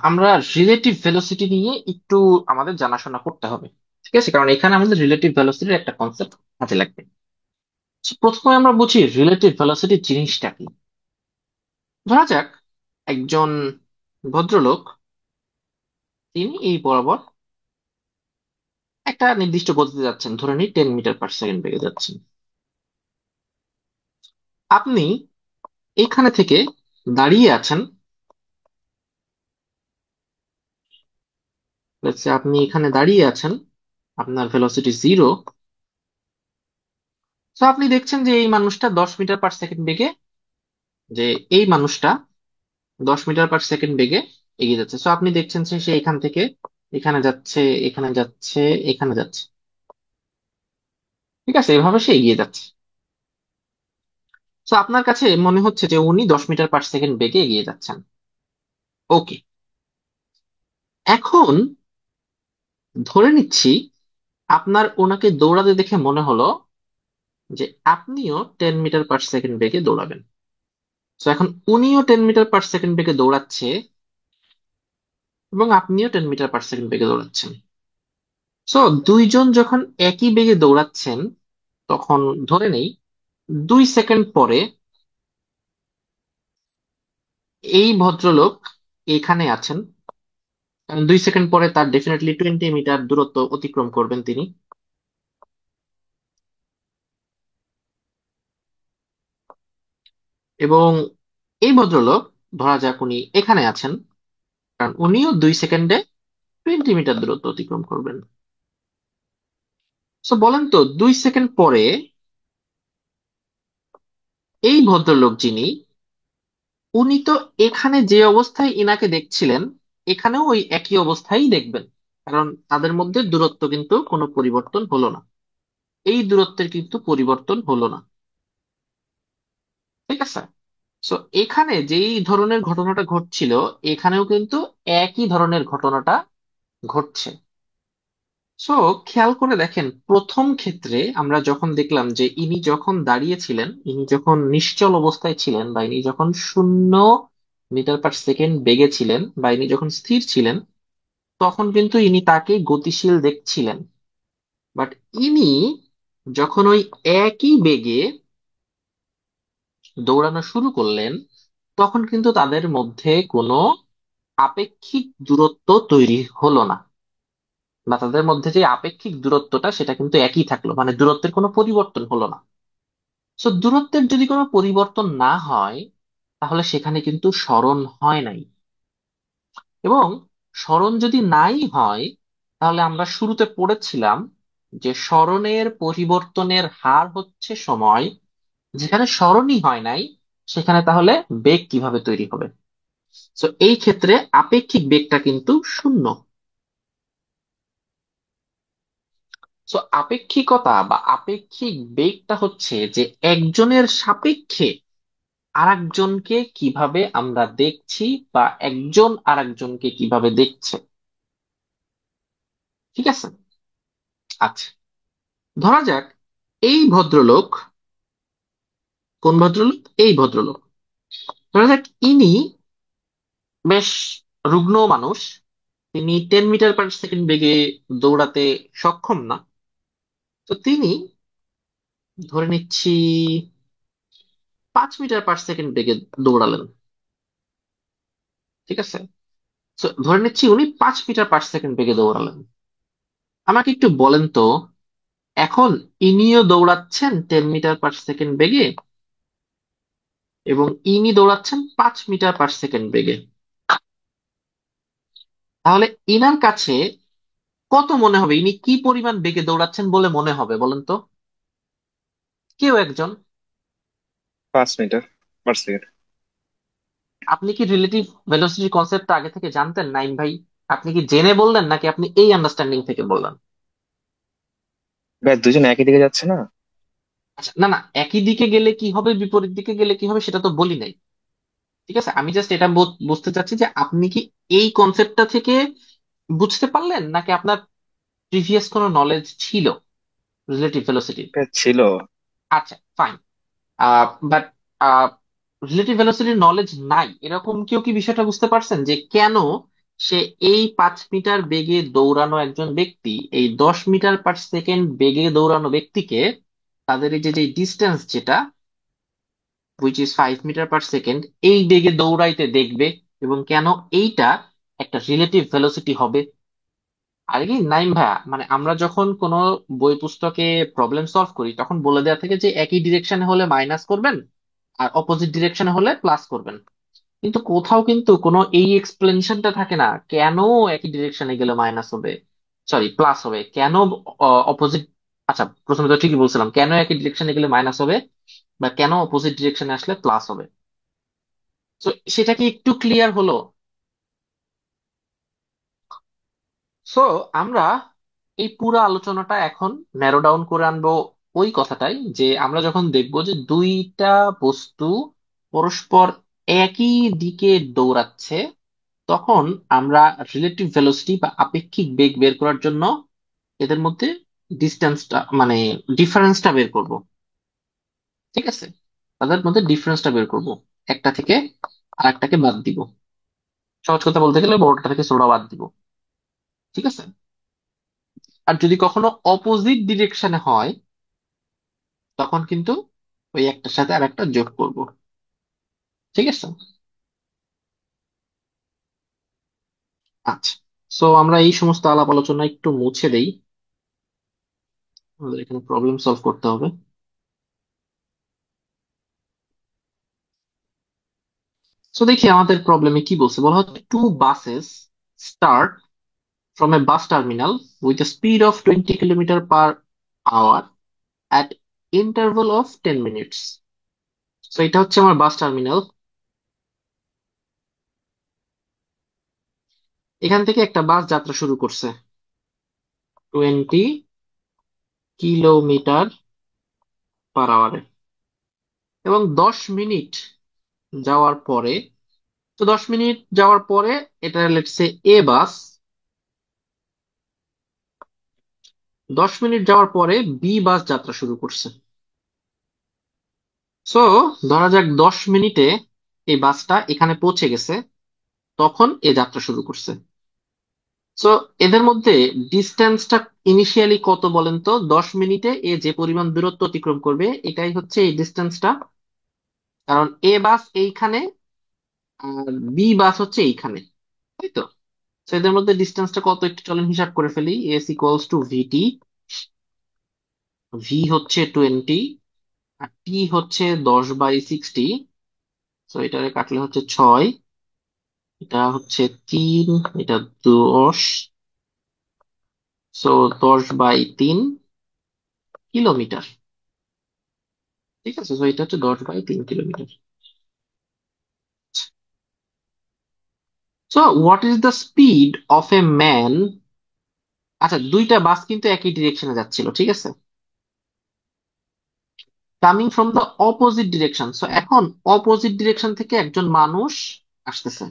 আমরা রিলেটিভ ভেলোসিটি নিয়ে একটু আমাদের জানাশোনা করতে হবে। ঠিক আছে, কারণ এখানে আমাদের রিলেটিভ ভেলোসিটির একটা কনসেপ্ট কাজে লাগবে। So, প্রথমে আমরা বুঝি রিলেটিভ ভেলোসিটি জিনিসটা কি। ধরা যাক একজন ভদ্রলোক, তিনি এই বরাবর একটা নির্দিষ্ট গতিতে যাচ্ছেন, ধরে নিই 10 মিটার পার সেকেন্ড বেগে যাচ্ছেন। আপনি এখানে থেকে দাঁড়িয়ে আছেন, let's say আপনি এখানে দাঁড়িয়ে আছেন, আপনার ভেলোসিটি 0। তো আপনি দেখছেন যে এই মানুষটা 10 মিটার পার সেকেন্ড বেগে, যে এই মানুষটা 10 মিটার পার সেকেন্ড বেগে এগিয়ে যাচ্ছে। তো আপনি দেখছেন যে সে এখান থেকে এখানে যাচ্ছে, এখানে যাচ্ছে, এখানে যাচ্ছে। ঠিক আছে, এভাবে সে এগিয়ে যাচ্ছে। তো আপনার কাছে মনে হচ্ছে যে উনি 10 মিটার পার সেকেন্ড বেগে এগিয়ে যাচ্ছেন। ওকে, এখন ধরে নিচ্ছি আপনার ওনাকে দৌড়াতে দেখে মনে হলো যে আপনিও 10 মিটার পার সেকেন্ড বেগে দৌড়াবেন। তো এখন উনিও 10 মিটার পার সেকেন্ড বেগে দৌড়াচ্ছে এবং আপনিও 10 মিটার পার সেকেন্ড বেগে দৌড়াচ্ছেন। সো দুইজন যখন একই বেগে দৌড়াচ্ছেন, তখন ধরে নেই 2 সেকেন্ড পরে এই ভদ্রলোক এখানে আছেন। কারণ 2 সেকেন্ড পরে তার ডেফিনেটলি 20 মিটার দূরত্ব অতিক্রম করবেন তিনি। এবং এই ভদ্রলোক, ধরা যাক উনি এখানে আছেন, কারণ উনিও 2 সেকেন্ডে 20 মিটার দূরত্ব অতিক্রম করবেন। তো বলেন তো, 2 সেকেন্ড পরে এই ভদ্রলোক যিনি, উনি তো এখানে যে অবস্থায় ইনাকে দেখছিলেন এখানেও ওই একই অবস্থায় দেখবেন, কারণ তাদের মধ্যে দূরত্ব কিন্তু কোনো পরিবর্তন হলো না। এই দূরত্বের কিন্তু পরিবর্তন হলো না। ঠিক আছে। সো এখানে যেই ধরনের ঘটনাটা ঘটছিল, এখানেও কিন্তু একই ধরনের ঘটনাটা ঘটছে। সো খেয়াল করে দেখেন, প্রথম ক্ষেত্রে আমরা যখন দেখলাম যে ইনি যখন দাঁড়িয়েছিলেন, ইনি যখন নিশ্চল অবস্থায় ছিলেন, বা ইনি যখন 0 মিটার পার সেকেন্ড বেগে ছিলেন, বা ইনি যখন স্থির ছিলেন, তখন কিন্তু ইনি তাকে গতিশীল দেখছিলেন। বাট ইনি যখন ওই একই বেগে দৌড়ানো শুরু করলেন, তখন কিন্তু তাদের মধ্যে কোনো আপেক্ষিক দূরত্ব তৈরি হলো না, বা তাদের মধ্যে যে আপেক্ষিক দূরত্বটা সেটা কিন্তু একই থাকলো, মানে দূরত্বের কোনো পরিবর্তন হলো না। সো দূরত্বের যদি কোনো পরিবর্তন না হয়, তাহলে সেখানে কিন্তু সরণ হয় নাই। এবং সরণ যদি নাই হয়, তাহলে আমরা শুরুতে পড়েছিলাম যে সরণের পরিবর্তনের হার হচ্ছে সময়। যেখানে সরণই হয় নাই, সেখানে তাহলে বেগ কিভাবে তৈরি হবে? তো এই ক্ষেত্রে আপেক্ষিক বেগটা কিন্তু শূন্য। তো আপেক্ষিকতা বা আপেক্ষিক বেগটা হচ্ছে যে একজনের সাপেক্ষে আরেকজনকে কিভাবে আমরা দেখছি, বা একজন আরেকজনকে কিভাবে দেখছে। ঠিক আছে। আচ্ছা, ধরা যাক এই ভদ্রলোক, কোন ভদ্রলোক? এই ভদ্রলোক। ধরা যাক ইনি বেশ রুগ্ন মানুষ, তিনি 10 মিটার পার সেকেন্ড বেগে দৌড়াতে সক্ষম না। তো তিনি, ধরে নিচ্ছি, 5 মিটার পার সেকেন্ড বেগে দৌড়ালেন। ঠিক আছে। তো ধরে নিচ্ছি উনি 5 মিটার পার সেকেন্ড বেগে দৌড়ালেন। আমাকে একটু বলেন তো, এখন ইনিও দৌড়াচ্ছেন 10 মিটার পার সেকেন্ড বেগে, এবং ইনি দৌড়াচ্ছেন 5 মিটার পার সেকেন্ড বেগে। তাহলে ইনার কাছে কত মনে হবে, ইনি কি পরিমাণ বেগে দৌড়াচ্ছেন বলে মনে হবে বলেন তো? কেউ একজন। 5 মিটার পার সেকেন্ড। আপনি কি রিলেটিভ ভেলোসিটি কনসেপ্টটা আগে থেকে জানতেন নাইম ভাই? আপনি কি জেনে বললেন, নাকি আপনি এই আন্ডারস্ট্যান্ডিং থেকে বললেন? ভাই দুজন একই দিকে যাচ্ছে না? আচ্ছা, না না, একই দিকে গেলে কি হবে, বিপরীত দিকে গেলে কি হবে, সেটা তো বলি নাই। ঠিক আছে, আমি জাস্ট এটা বুঝতে চাচ্ছি যে আপনি কি এই কনসেপ্টটা থেকে বুঝতে পারলেন, নাকি আপনার প্রিভিয়াস কোনো নলেজ ছিল রিলেটিভ ভেলোসিটি? ভাই ছিল। আচ্ছা, ফাইন। বাট রিলেটিভ ভেলোসিটির নলেজ নাই এরকম কেউ কি বিষয়টা বুঝতে পারছেন, যে কেন সে এই 5 মিটার বেগে দৌড়ানো একজন ব্যক্তি, এই 10 মিটার পার সেকেন্ড বেগে দৌড়ানো ব্যক্তিকে, তাদের এই যে যে ডিস্টেন্স যেটা, which is 5 metre per second, এই বেগে দৌড়াইতে দেখবে, এবং কেন এইটা একটা রিলেটিভ ভেলোসিটি হবে? আর কি নাইম ভাইয়া, মানে আমরা যখন কোনো বই পুস্তকে প্রবলেম সলভ করি, তখন বলে দেওয়া থাকে যে একই ডিরেকশনে হলে মাইনাস করবেন, আর অপোজিট ডিরেকশনে হলে প্লাস করবেন। কিন্তু কোথাও কিন্তু কোনো এই এক্সপ্লেনেশনটা থাকে না, কেন একই ডিরেকশনে গেলে মাইনাস হবে, সরি প্লাস হবে, কেন অপোজিট, আচ্ছা প্রথমে তো ঠিকই বলছিলাম, কেন একই ডিরেকশনে গেলে মাইনাস হবে, বা কেন অপোজিট ডিরেকশনে আসলে প্লাস হবে। তো সেটা কি একটু ক্লিয়ার হলো? সো আমরা এই পুরো আলোচনাটা এখন ন্যারো ডাউন করে আনবো ওই কথাটাই, যে আমরা যখন দেখবো যে দুইটা বস্তু পরস্পর একই দিকে দৌড়াচ্ছে, তখন আমরা রিলেটিভ ভেলোসিটি বা আপেক্ষিক বেগ বের করার জন্য এদের মধ্যে ডিস্টেন্সটা মানে ডিফারেন্সটা বের করব। ঠিক আছে, তাদের মধ্যে ডিফারেন্সটা বের করব, একটা থেকে আরেকটাকে বাদ দিব। সহজ কথা বলতে গেলে বড়টা থেকে ছোটটা বাদ দিব। ঠিক আছে, আর যদি কখনো অপোজিট ডিরেকশনে হয়, তখন কিন্তু ওই একটার সাথে আরেকটা যোগ করব। ঠিক আছে। আচ্ছা, সো আমরা এই সমস্ত আলাপ আলোচনা একটু মুছে দেই, আমাদের এখানে প্রবলেম সলভ করতে হবে। সো দেখি আমাদের প্রবলেমে কি বলছে। বলা হচ্ছে two buses start from a bus terminal with a speed of 20 kilometer per hour at interval of 10 minutes. So এটা হচ্ছে আমার বাস টার্মিনাল। এখান থেকে একটা বাস যাত্রা শুরু করছে 20 কিলোমিটার পার আওয়ারে, এবং 10 মিনিট যাওয়ার পরে, তো 10 মিনিট যাওয়ার পরে এটা let's say A bus, 10 minute যাওয়ার পরে বি বাস যাত্রা শুরু করছে। সো ধরা যাক 10 মিনিটে এই বাসটা এখানে পৌঁছে গেছে, তখন এ যাত্রা শুরু করছে। সো এদের মধ্যে ডিস্টেন্সটা ইনিশিয়ালি কত বলেন তো? 10 মিনিটে এ যে পরিমাণ দূরত্ব অতিক্রম করবে, এটাই হচ্ছে এই ডিস্টেন্সটা। কারণ এ বাস এইখানে আর বি বাস হচ্ছে এইখানে, তাই তো? তো এদের মধ্যে ডিস্টেন্সটা কত একটু চলেন হিসাব করে ফেলি। S equals to VT, V হচ্ছে 20 আর টি হচ্ছে 10/60। তো এটারে কাটলে হচ্ছে 6, এটা হচ্ছে 3, এটা 10, সো 10/3 কিলোমিটার। ঠিক আছে, তো এটা হচ্ছে 10/3 kilometre. So what is the speed of a man? আচ্ছা, দুইটা বাস কিন্তু একই ডিরেকশনে যাচ্ছিল, ঠিক আছে, coming from the opposite direction. So এখন অপোজিট ডিরেকশন থেকে একজন মানুষ আসতেছে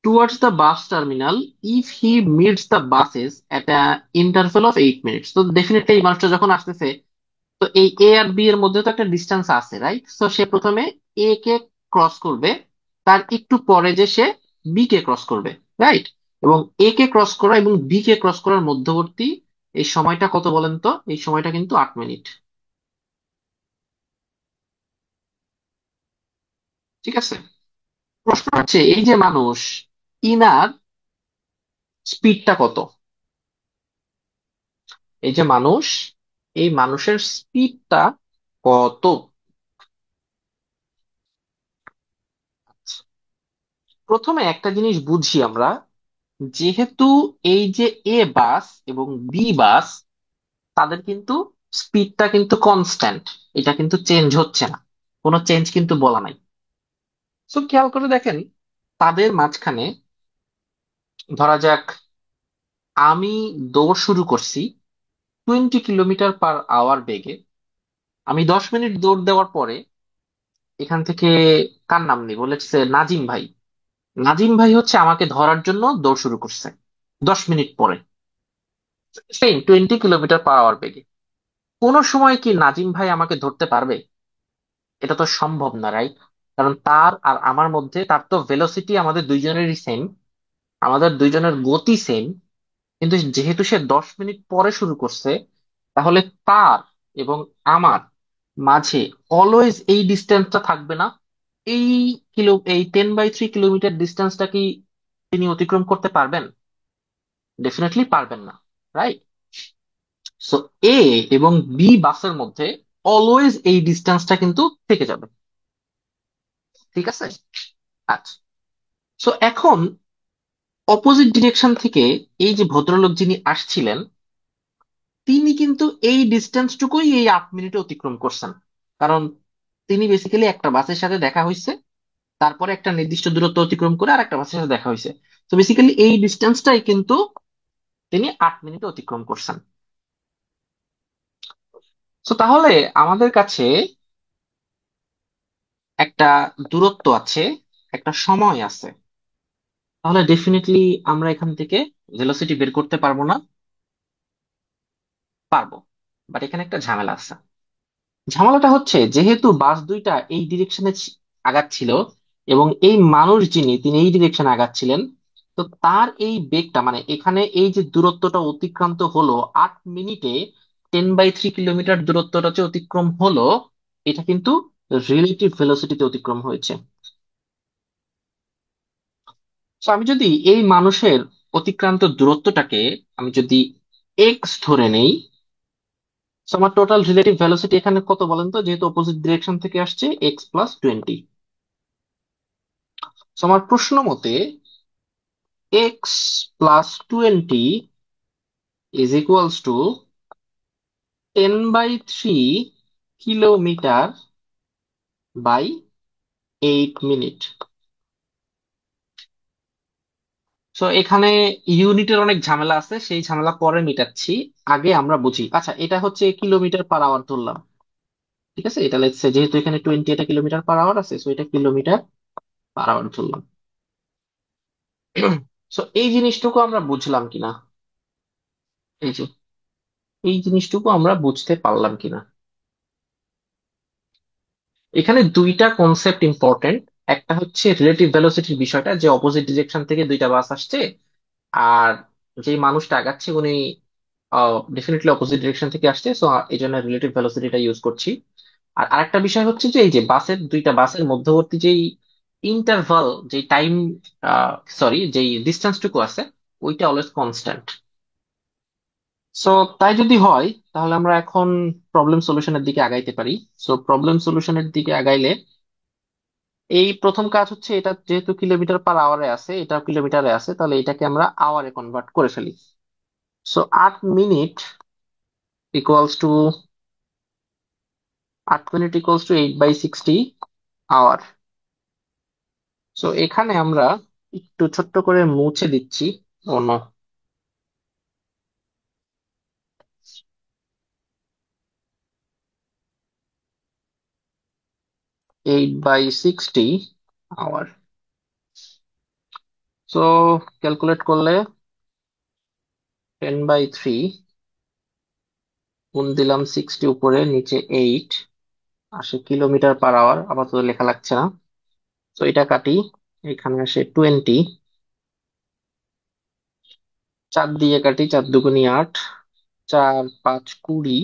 towards the bus terminal if he meets the buses at a interval of 8 minutes. তো ডেফিনেটলি এই মানুষটা যখন আসতেছে, তো এই এ আর বি এর মধ্যে তো একটা ডিস্টেন্স আছে, রাইট? তো সে প্রথমে এ কে ক্রস করবে, তার একটু পরে যে সে বি কে ক্রস করবে, রাইট? এবং এ কে ক্রস করা এবং বি কে ক্রস করার মধ্যবর্তী এই সময়টা কত বলেন তো? এই সময়টা কিন্তু 8 মিনিট। ঠিক আছে, প্রশ্ন হচ্ছে এই যে মানুষ, ইনার স্পিডটা কত? এই যে মানুষ, এই মানুষের স্পিডটা কত? প্রথমে একটা জিনিস বুঝি আমরা, যেহেতু এই যে এ বাস এবং বি বাস, তাদের কিন্তু স্পিডটা কিন্তু কনস্ট্যান্ট, এটা কিন্তু চেঞ্জ হচ্ছে না, কোনো চেঞ্জ কিন্তু বলা নাই। সো খেয়াল করে দেখেন, তাদের মাঝখানে ধরা যাক আমি দৌড় শুরু করছি 20 কিলোমিটার পার আওয়ার বেগে। আমি 10 মিনিট দৌড় দেওয়ার পরে এখান থেকে কার নাম নিব? লেটস সে নাজিম ভাই। নাজিম ভাই হচ্ছে আমাকে ধরার জন্য দৌড় শুরু করছে 10 মিনিট পরে, সেম 20 কিলোমিটার পার আওয়ার বেগে। কোন সময় কি নাজিম ভাই আমাকে ধরতে পারবে? এটা তো সম্ভব না, রাইট? কারণ তার আর আমার মধ্যে, তার তো ভেলোসিটি আমাদের দুইজনেরই সেম, আমাদের দুইজনের গতি সেম, কিন্তু যেহেতু সে 10 মিনিট পরে শুরু করছে, তাহলে তার এবং আমার মাঝে অলওয়েজ এই ডিস্টেন্সটা থাকবে না। এই এই 10/3 কিলোমিটার ডিস্টেন্সটা কি তিনি অতিক্রম করতে পারবেন? ডেফিনেটলি পারবেন না, রাইট? সো এ এবং বি বাসের মধ্যে অলওয়েজ এই ডিস্টেন্সটা কিন্তু থেকে যাবে। ঠিক আছে। আচ্ছা, সো এখন অপোজিট ডিরেকশন থেকে এই যে ভদ্রলোক যিনি আসছিলেন, তিনি কিন্তু এই ডিস্টেন্সটুকুই এই 8 মিনিটে অতিক্রম করছেন। কারণ তিনি বেসিক্যালি একটা বাসের সাথে দেখা হয়েছে, তারপরে একটা নির্দিষ্ট দূরত্ব অতিক্রম করে আর একটা বাসের সাথে দেখা হয়েছে। তো বেসিক্যালি এই ডিস্টেন্সটাই কিন্তু তিনি 8 মিনিটে অতিক্রম করছেন। তো তাহলে আমাদের কাছে একটা দূরত্ব আছে, একটা সময় আছে। তাহলে ডেফিনেটলি আমরা এখান থেকে ভেলোসিটি বের করতে পারবো না? পারবো। বাট এখানে একটা ঝামেলা আছে। ঝামেলাটা হচ্ছে, যেহেতু বাস দুইটা এই ডিরেকশনে আগাচ্ছিল এবং এই মানুষ যিনি তিনি এই ডিরেকশনে আগাচ্ছিলেন, তো তার এই বেগটা মানে এখানে এই যে দূরত্বটা অতিক্রান্ত হলো 8 মিনিটে, 10/3 কিলোমিটার দূরত্বটা যে অতিক্রম হলো, এটা কিন্তু রিলেটিভ ভেলোসিটিতে অতিক্রম হয়েছে। তো আমি যদি এই মানুষের অতিক্রান্ত দূরত্বটাকে আমি যদি এক্স ধরে নেই, তো আমার টোটাল রিলেটিভ ভেলোসিটি এখানে কত বলেন তো, যেহেতু অপোজিট ডিরেকশন থেকে আসছে, x+20। তো আমার প্রশ্ন মতে x+20 is equals to 10/3 kilometre by 8 minute. তো এখানে ইউনিটের অনেক ঝামেলা আছে, সেই ঝামেলা পরে মিটাচ্ছি। আগে আমরা বুঝি। আচ্ছা, এটা হচ্ছে কিলোমিটার পার আওয়ার ধরলাম। ঠিক আছে, এটা লেটস সে যেহেতু এখানে 20 এটা কিলোমিটার পার আওয়ার আছে, সো এটা কিলোমিটার পার আওয়ার ধরলাম। সো এই জিনিসটুকু আমরা বুঝলাম কিনা, এই যে এই জিনিসটুকু আমরা বুঝতে পারলাম কিনা। এখানে দুইটা কনসেপ্ট ইম্পর্টেন্ট। একটা হচ্ছে রিলেটিভ ভেলোসিটির বিষয়টা, যে অপোজিট ডিরেকশন থেকে দুইটা বাস আসছে, আর যে মানুষটা আগাচ্ছে উনি ডেফিনেটলি অপোজিট ডিরেকশন থেকে আসছে, সো এই জন্য রিলেটিভ ভেলোসিটিটা ইউজ করছি। আর আরেকটা বিষয় হচ্ছে যে এই যে দুইটা বাসের মধ্যবর্তী যেই ইন্টারভাল, যে টাইম, সরি, যেই ডিস্টেন্সটুকু আছে, ওইটা অলওয়েজ কনস্ট্যান্ট। সো তাই যদি হয়, তাহলে আমরা এখন প্রবলেম সলিউশনের দিকে আগাইতে পারি। সো প্রবলেম সলিউশনের দিকে আগাইলে এই প্রথম কাজ হচ্ছে, এটা যেহেতু কিলোমিটার পার আওয়ারে আছে, এটা কিলোমিটারে আছে, তাহলে এটাকে আমরা আওয়ারে কনভার্ট করে ফেলি। So 8 minute equals to 8 minute equals to 8/60 hour. So এখানে আমরা একটু ছোট্ট করে মুছে দিচ্ছি। Oh no, 8/60 hour. So calculate করলে 10/3, গুণ দিলাম 60, উপরে নিচে 8, আসে কিলোমিটার পার আওয়ার। আপাতত লেখা লাগছে না। তো এটা কাটি, এখানে আসে 20, 4 দিয়ে কাটি, 4 দুগুনি 8, 4 5 20,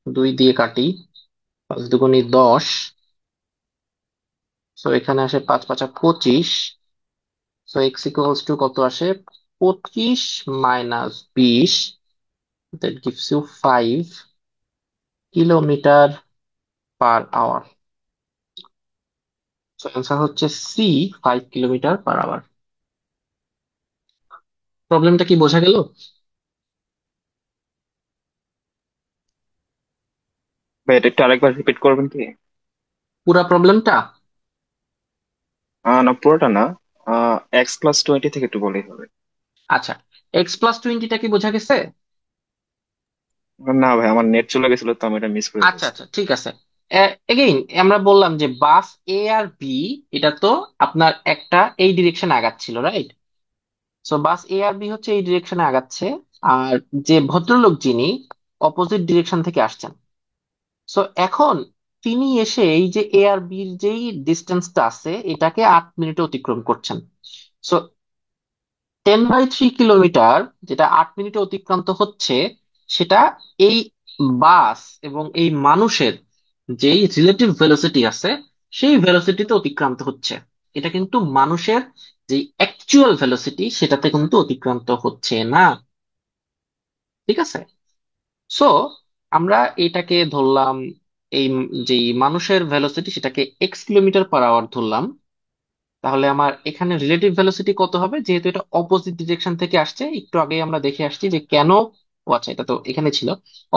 2 দিয়ে কাটি, 5 দুগুনি 10। তো এখানে আসে 5 5 25। সো এক্স ইকুয়ালস টু কত আসে, 25 - 20, that gives you 5 kilometre per hour. So answer হচ্ছে সি, 5 কিলোমিটার পার আওয়ার। প্রবলেমটা কি বোঝা গেল? ভাই এটা একটু আরেকবার রিপিট করবেন কি? পুরা প্রবলেমটা? না, পুরোটা না। x+20 থেকে একটু বলেই হবে। আচ্ছা, x+20টা কি বোঝা গেছে? না ভাই, আমার নেট চলে গেছিল তো আমি এটা মিস করে আচ্ছা ফেলছি। আচ্ছা, ঠিক আছে। এগেইন আমরা বললাম যে বাস এ আর বি, এটা তো আপনার একটা এই ডিরেকশনে আগাচ্ছিল, রাইট? সো বাস এ আর বি হচ্ছে এই ডিরেকশনে আগাচ্ছে, আর যে ভদ্রলোক যিনি অপোজিট ডিরেকশন থেকে আসছেন, সো এখন তিনি এসে এই যে এ আর বির যেই ডিস্টেন্সটা আছে, এটাকে 8 মিনিটে অতিক্রম করছেন। সো 10/3 কিলোমিটার যেটা 8 মিনিটে অতিক্রান্ত হচ্ছে, সেটা এই বাস এবং এই মানুষের যেই রিলেটিভ ভেলোসিটি আছে, সেই ভেলোসিটিতে অতিক্রান্ত হচ্ছে। এটা কিন্তু মানুষের যে অ্যাকচুয়াল ভেলোসিটি, সেটাতে কিন্তু অতিক্রান্ত হচ্ছে না। ঠিক আছে। সো আমরা এটাকে ধরলাম, এই যে মানুষের ভেলোসিটি, সেটাকে x কিলোমিটার পার আওয়ার ধরলাম। তাহলে আমার এখানে রিলেটিভ ভেলোসিটি কত হবে, যেহেতু এটা অপোজিট ডিরেকশন থেকে আসছে? একটু আগে আমরা দেখে আসছি যে কেন। ও আচ্ছা, এটা তো এখানে ছিল।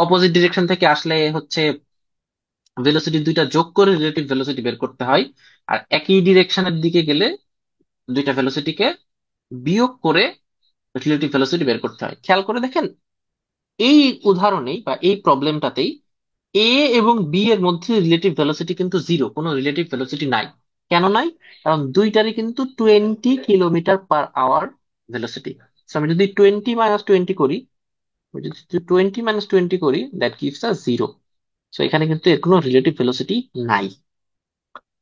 অপোজিট ডিরেকশন থেকে আসলে হচ্ছে ভেলোসিটি দুইটা যোগ করে রিলেটিভ ভেলোসিটি বের করতে হয়, আর একই ডিরেকশনের দিকে গেলে দুইটা ভেলোসিটিকে বিয়োগ করে রিলেটিভ ভেলোসিটি বের করতে হয়। খেয়াল করে দেখেন, এই উদাহরণেই বা এই প্রবলেমটাতেই এ এবং বি এর মধ্যে রিলেটিভ ভেলোসিটি কিন্তু জিরো, কোনো রিলেটিভ ভেলোসিটি নাই। কেন নাই? কারণ দুইটারই কিন্তু 20 কিলোমিটার পার আওয়ার ভেলোসিটি। আমি যদি 20 - 20 করি, আমি যদি 20 - 20 করি, that gives a zero. So এখানে কিন্তু এর কোনো রিলেটিভ ভেলোসিটি নাই।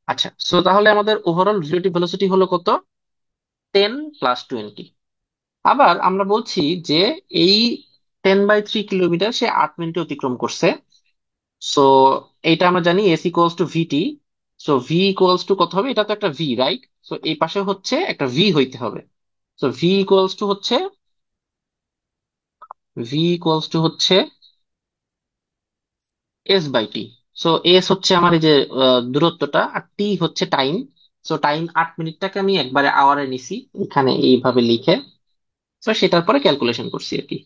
আচ্ছা, সো তাহলে আমাদের ওভারঅল রিলেটিভ ভেলোসিটি হলো কত? 10 + 20। আবার আমরা বলছি যে এই 10/3 কিলোমিটার সে 8 মিনিটে অতিক্রম করছে। সো এইটা আমরা জানি S equals to VT. So V equals to কত হবে? এটা তো একটা ভি, রাইট? সো এই পাশে হচ্ছে একটা ভি হইতে হবে। সো ভি ইকুয়ালস টু হচ্ছে S/T। সো এস হচ্ছে আমার এই যে দূরত্বটা, আর টি হচ্ছে টাইম। সো টাইম 8 মিনিটটাকে আমি একবারে আওয়ারে নিছি এখানে এইভাবে লিখে। তো সেটার পরে ক্যালকুলেশন করছি আর কি।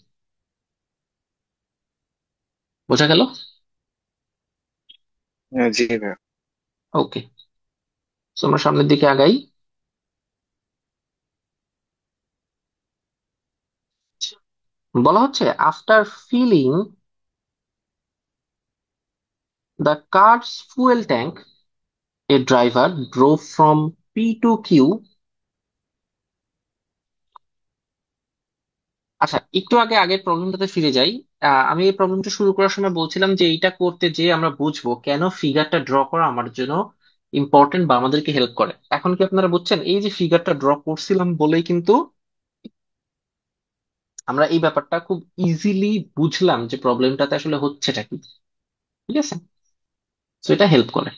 বোঝা গেল? জি ভাইয়া। ওকে, তো আমরা সামনের দিকে আগাই। বলা হচ্ছে after filling the car's fuel tank, a driver drove from P to Q. আচ্ছা, একটু আগে আগের প্রবলেমটাতে ফিরে যাই। আমি এই প্রবলেমটা শুরু করার সময় বলছিলাম যে এইটা করতে যে আমরা বুঝবো কেন ফিগারটা ড্র করা আমার জন্য ইম্পর্টেন্ট বা আমাদেরকে হেল্প করে। এখন কি আপনারা বুঝছেন? এই যে ফিগারটা ড্র করছিলাম বলেই কিন্তু আমরা এই ব্যাপারটা খুব ইজিলি বুঝলাম যে প্রবলেমটাতে আসলে হচ্ছেটা কি। ঠিক আছে? তো এটা হেল্প করে।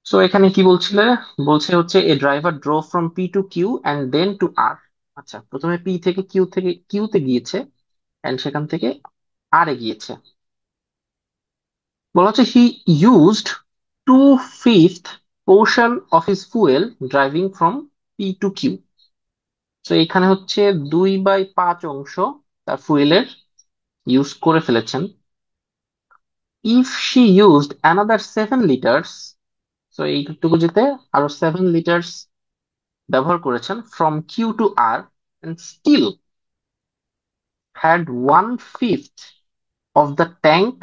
সো এখানে কি বলছিলে? বলছে হচ্ছে a driver drove from P to Q and then to R. আচ্ছা, প্রথমে পি থেকে কিউতে গিয়েছে, এন্ড সেখান থেকে আর এ গিয়েছে। বলা হচ্ছে he used 2/5 portion of his fuel driving from P to Q. তো এখানে হচ্ছে 2/5 অংশ তার ফুয়েলের ইউজ করে ফেলেছেন। If she used another 7 litres, তো এইটুকু যেতে আরো 7 লিটার্স ব্যবহার করেছেন from Q to R, and still had 1/5 of the tank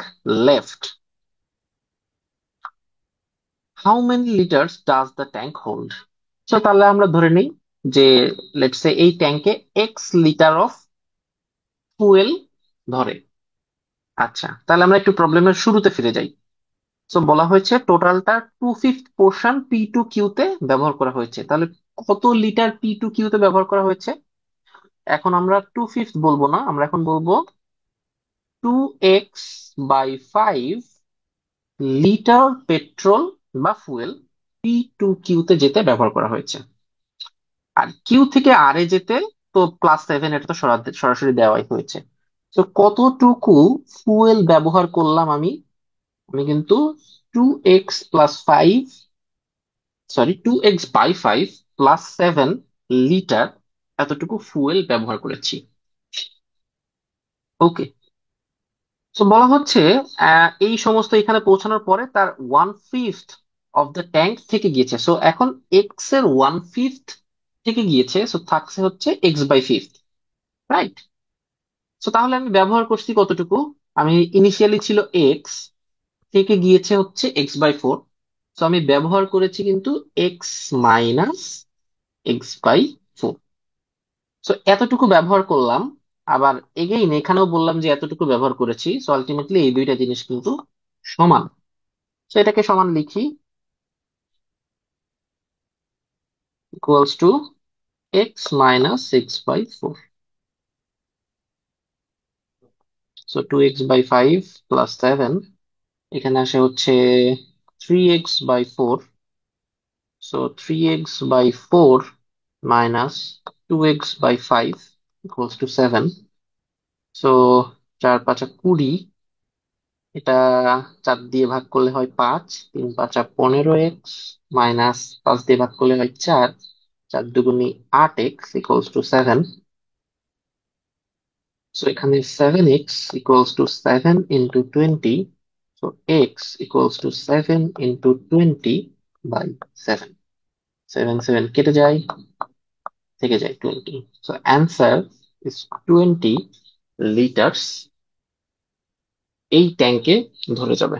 left, how many litres does the tank hold? তো তাহলে আমরা ধরে নিই যে লেটস সে এই ট্যাঙ্কে এক্স লিটার অফ ফুয়েল ধরে। আচ্ছা, তাহলে আমরা একটু প্রবলেমের শুরুতে ফিরে যাই। তো বলা হয়েছে টোটালটা 2/5 পোর্শন পি টু কিউতে ব্যবহার করা হয়েছে। তাহলে কত লিটার পি টু কিউতে ব্যবহার করা হয়েছে? এখন আমরা 2/5 বলবো না, আমরা এখন বলবো 2x/5 লিটার পেট্রোল বা ফুয়েল পি টু কিউতে যেতে ব্যবহার করা হয়েছে। আর কিউ থেকে আর এ যেতে তো +7, এটা তো সরাসরি দেওয়াই হয়েছে। তো কতটুকু ফুয়েল ব্যবহার করলাম আমি? আমি কিন্তু 2x+5, সরি 2x/5 + 7 লিটার এতটুকু ফুয়েল ব্যবহার করেছি। ওকে, তো বলা হচ্ছে এই সমস্ত এখানে পৌঁছানোর পরে তার 1/5 অফ দ্য ট্যাঙ্ক থেকে গিয়েছে। সো এখন এক্স এর 1/5 থেকে গিয়েছে, সো থাকছে হচ্ছে x/5, রাইট? সো তাহলে আমি ব্যবহার করছি কতটুকু? আমি ইনিশিয়ালি ছিল এক্স, থেকে গিয়েছে হচ্ছে x/4। সো আমি ব্যবহার করেছি কিন্তু x - x/4। সো এতটুকু ব্যবহার করলাম। আবার এগেইন এখানেও বললাম যে এতটুকু ব্যবহার করেছি। সো আলটিমেটলি এই দুইটা জিনিস কিন্তু সমান। সো এটাকে সমান লিখি, equals to x - x/4। So 2x/5 + 7, এখানে আসে হচ্ছে 3x/4। So 3x/4 -2x/5 equals to 7। So 4×5 = 20। এটা 4 দিয়ে ভাগ করলে হয় 5, 3×5 = 15x, -5 দিয়ে ভাগ করলে হয় 4, 4×2 = 8x ইকুয়ালস টু 7। সো এখানে 7x equals to 7 × 20। So x equals to 7 × 20/7। 7 কেটে যায়, থেকে যায় 20। সো অ্যান্সার ইজ 20 লিটার্স এই ট্যাঙ্কে ধরে যাবে।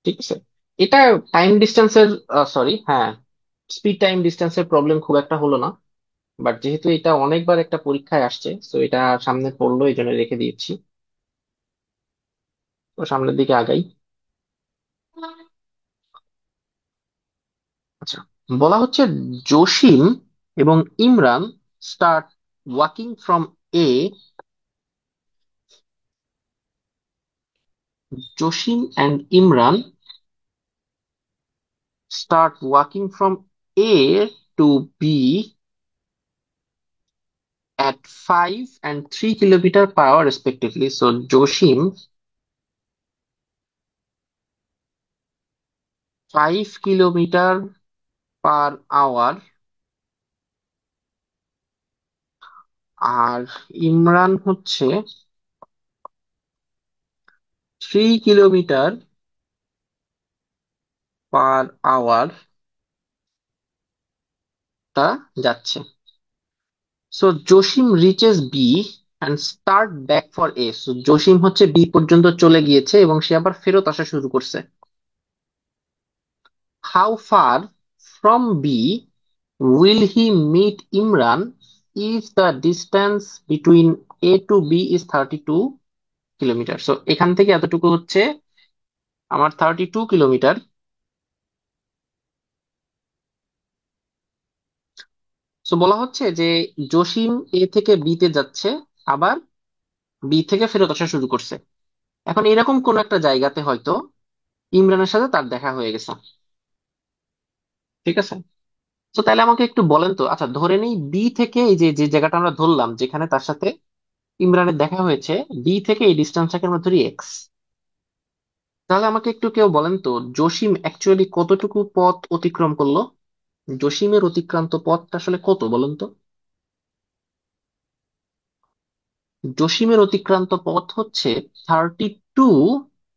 ঠিক আছে, এটা টাইম ডিস্টেন্সের, সরি হ্যাঁ, স্পিড টাইম ডিস্টেন্সের প্রবলেম খুব একটা হলো না। বাট যেহেতু এটা অনেকবার একটা পরীক্ষায় আসছে, তো এটা সামনে পড়লো এই জন্য রেখে দিয়েছি। তো সামনের দিকে আগাই। আচ্ছা, বলা হচ্ছে জসিম এবং Imran start walking from a Jasim and Imran start walking from A to B at 5 and 3 kilometer per hour respectively. So Joshim 5 kilometre per hour আর ইমরান হচ্ছে 3 কিলোমিটার পার আওয়ার তা যাচ্ছে। So Jashim reaches B and start back for A. So Jashim হচ্ছে বি পর্যন্ত চলে গিয়েছে এবং সে আবার ফেরত আসা শুরু করছে। How far from B will he meet Imran if the distance between A to B is 32 kilometre? So এখান থেকে এতটুকু হচ্ছে আমার 32 কিলোমিটার। সো বলা হচ্ছে যে জসিম এ থেকে বি তে যাচ্ছে, আবার বি থেকে ফেরত আসা শুরু করছে। এখন এরকম কোন একটা জায়গাতে হয়তো ইমরানের সাথে তার দেখা হয়ে গেছে। ঠিক আছে, তো তাহলে আমাকে একটু বলেন তো। আচ্ছা, ধরে নেই বি থেকে এই যে যে জায়গাটা আমরা ধরলাম যেখানে তার সাথে ইমরানের দেখা হয়েছে, বি থেকে এই ডিস্টেন্সটাকে আমরা ধরি এক্স। তাহলে আমাকে একটু কেউ বলেন তো, জসিম অ্যাকচুয়ালি কতটুকু পথ অতিক্রম করলো? জসিমের অতিক্রান্ত পথটা আসলে কত বলেন তো? জসিমের অতিক্রান্ত পথ হচ্ছে 32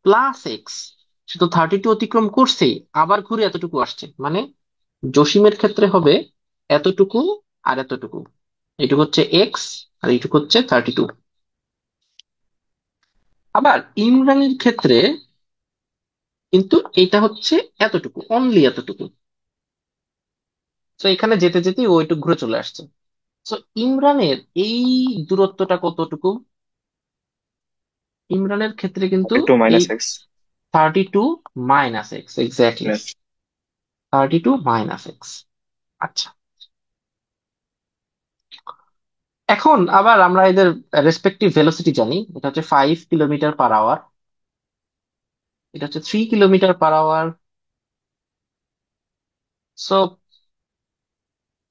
প্লাস এক্স। সে তো 32 অতিক্রম করছেই, আবার ঘুরে এতটুকু আসছে, মানে জসিমের ক্ষেত্রে হবে এতটুকু আর এতটুকু। এইটুকু হচ্ছে এক্স আর এইটুকু হচ্ছে 32। আবার ইমরানের ক্ষেত্রে কিন্তু এটা হচ্ছে এতটুকু, অনলি এতটুকু। তো এখানে যেতে যেতেই ও একটু ঘুরে চলে আসছে। তো ইমরানের এই দূরত্বটা কতটুকু? ইমরানের ক্ষেত্রে কিন্তু 32 - x। 32 - x, exactly Yes. 32 - x। আচ্ছা, এখন আবার আমরা এদের রেসপেক্টিভ ভেলোসিটি জানি। এটা হচ্ছে 5 কিলোমিটার পার আওয়ার, এটা হচ্ছে 3 কিলোমিটার পার আওয়ার। সো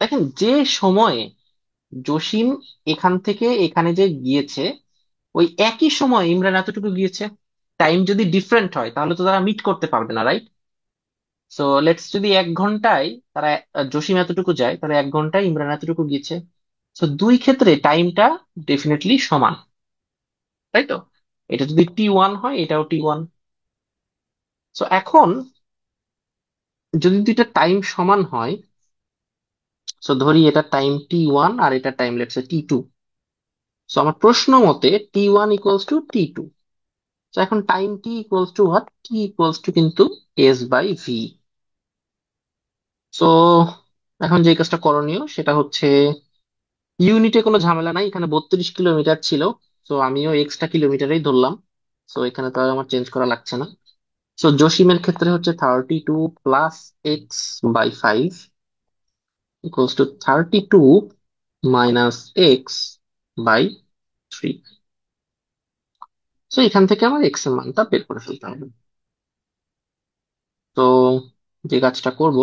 দেখেন, যে সময়ে জসিম এখান থেকে এখানে যে গিয়েছে, ওই একই সময় ইমরান এতটুকু গিয়েছে। টাইম যদি ডিফারেন্ট হয় তাহলে তো তারা মিট করতে পারবে না, রাইট? সো লেটস যদি 1 ঘন্টায় তারা জসিম এতটুকু যায়, তাহলে 1 ঘন্টায় ইমরান এতটুকু গিয়েছে। সো দুই ক্ষেত্রে টাইমটা ডেফিনেটলি সমান, তাই তো? এটা যদি T1 হয়, এটাও T1। সো এখন যদি দুইটা টাইম সমান হয়, সো ধরি এটা টাইম T1 আর এটা টাইম লেটস T2। সো আমার প্রশ্ন মতে T1 = T2। তো এখন টাইম T = হোয়াট? T কিন্তু S/V। সো এখন যে কাজটা করণীয় সেটা হচ্ছে, ইউনিটে কোনো ঝামেলা নাই, এখানে 32 কিলোমিটার ছিল। তো আমিও এক্সট্রা কিলোমিটারেই ধরলাম। তো এখানে তো আর আমার চেঞ্জ করা লাগছে না। সো জসিমের ক্ষেত্রে হচ্ছে 32 + x/5 = 32 - x/3। তো এখান থেকে আমার এক্স এর মানটা বের করে ফেলতে হবে। তো যে কাজটা করব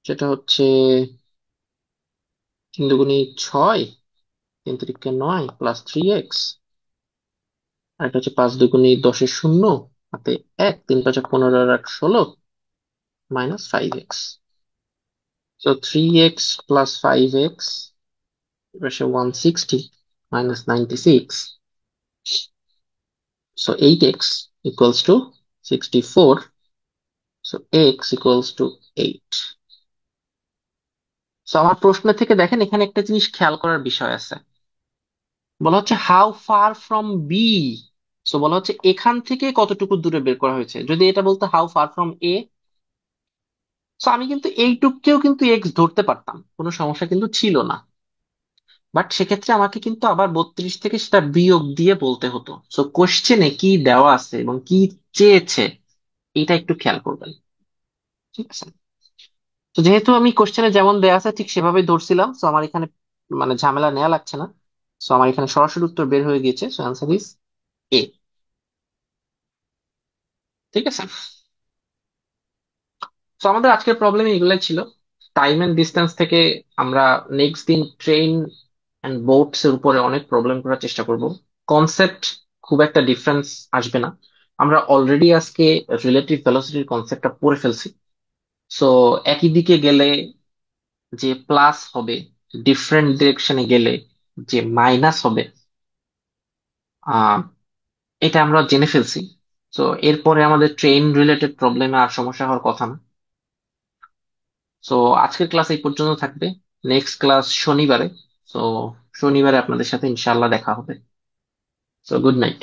সেটা হচ্ছে 3 × 2 = 6, 3 × 3 = 9 +3x। আর এটা হচ্ছে 5 × 2 = 10 এর 0, হাতে 1, 3 × 5 = 15 আর 8 16 -5x। So 3x + 5x এপাশে 160 -96। So 8x = 64। So x = 8। তো আমার প্রশ্ন থেকে দেখেন এখানে একটা জিনিস খেয়াল করার বিষয় আছে। বলা হচ্ছে how far from B. So বলা হচ্ছে এখান থেকে কতটুকু দূরে বের করা হয়েছে। যদি এটা বলতো how far from a, so আমি কিন্তু এইটুকুকেও কিন্তু এক্স ধরতে পারতাম, কোনো সমস্যা কিন্তু ছিল না। বাট সেক্ষেত্রে আমাকে কিন্তু আবার 32 থেকে সেটা বিয়োগ দিয়ে বলতে হতো। সো কোশ্চেনে কি দেওয়া আছে এবং কি চেয়েছে এটা একটু খেয়াল করবেন। ঠিক আছে। তো যেহেতু আমি কোশ্চেনে যেমন দেওয়া আছে ঠিক সেভাবেই ধরছিলাম, সো আমার এখানে মানে ঝামেলা নেওয়া লাগছে না। সো আমার এখানে সরাসরি উত্তর বের হয়ে গিয়েছে। So answer is a. ঠিক আছে। তো আমাদের আজকের প্রবলেম এগুলাই ছিল। টাইম এন্ড ডিস্টেন্স থেকে আমরা নেক্সট দিন ট্রেন এন্ড বোটস এর উপরে অনেক প্রবলেম করার চেষ্টা করব। কনসেপ্ট খুব একটা ডিফারেন্স আসবে না। আমরা অলরেডি আজকে রিলেটিভ ভেলোসিটির কনসেপ্টটা পড়ে ফেলছি। সো একই দিকে গেলে যে প্লাস হবে, ডিফারেন্ট ডিরেকশনে গেলে যে মাইনাস হবে, আহ এটা আমরা জেনে ফেলছি। তো এরপরে আমাদের ট্রেন রিলেটেড প্রবলেমে আর সমস্যা হওয়ার কথা না। সো আজকের ক্লাস এই পর্যন্ত থাকবে। নেক্সট ক্লাস শনিবারে। সো শনিবারে আপনাদের সাথে ইনশাআল্লাহ দেখা হবে। So good night.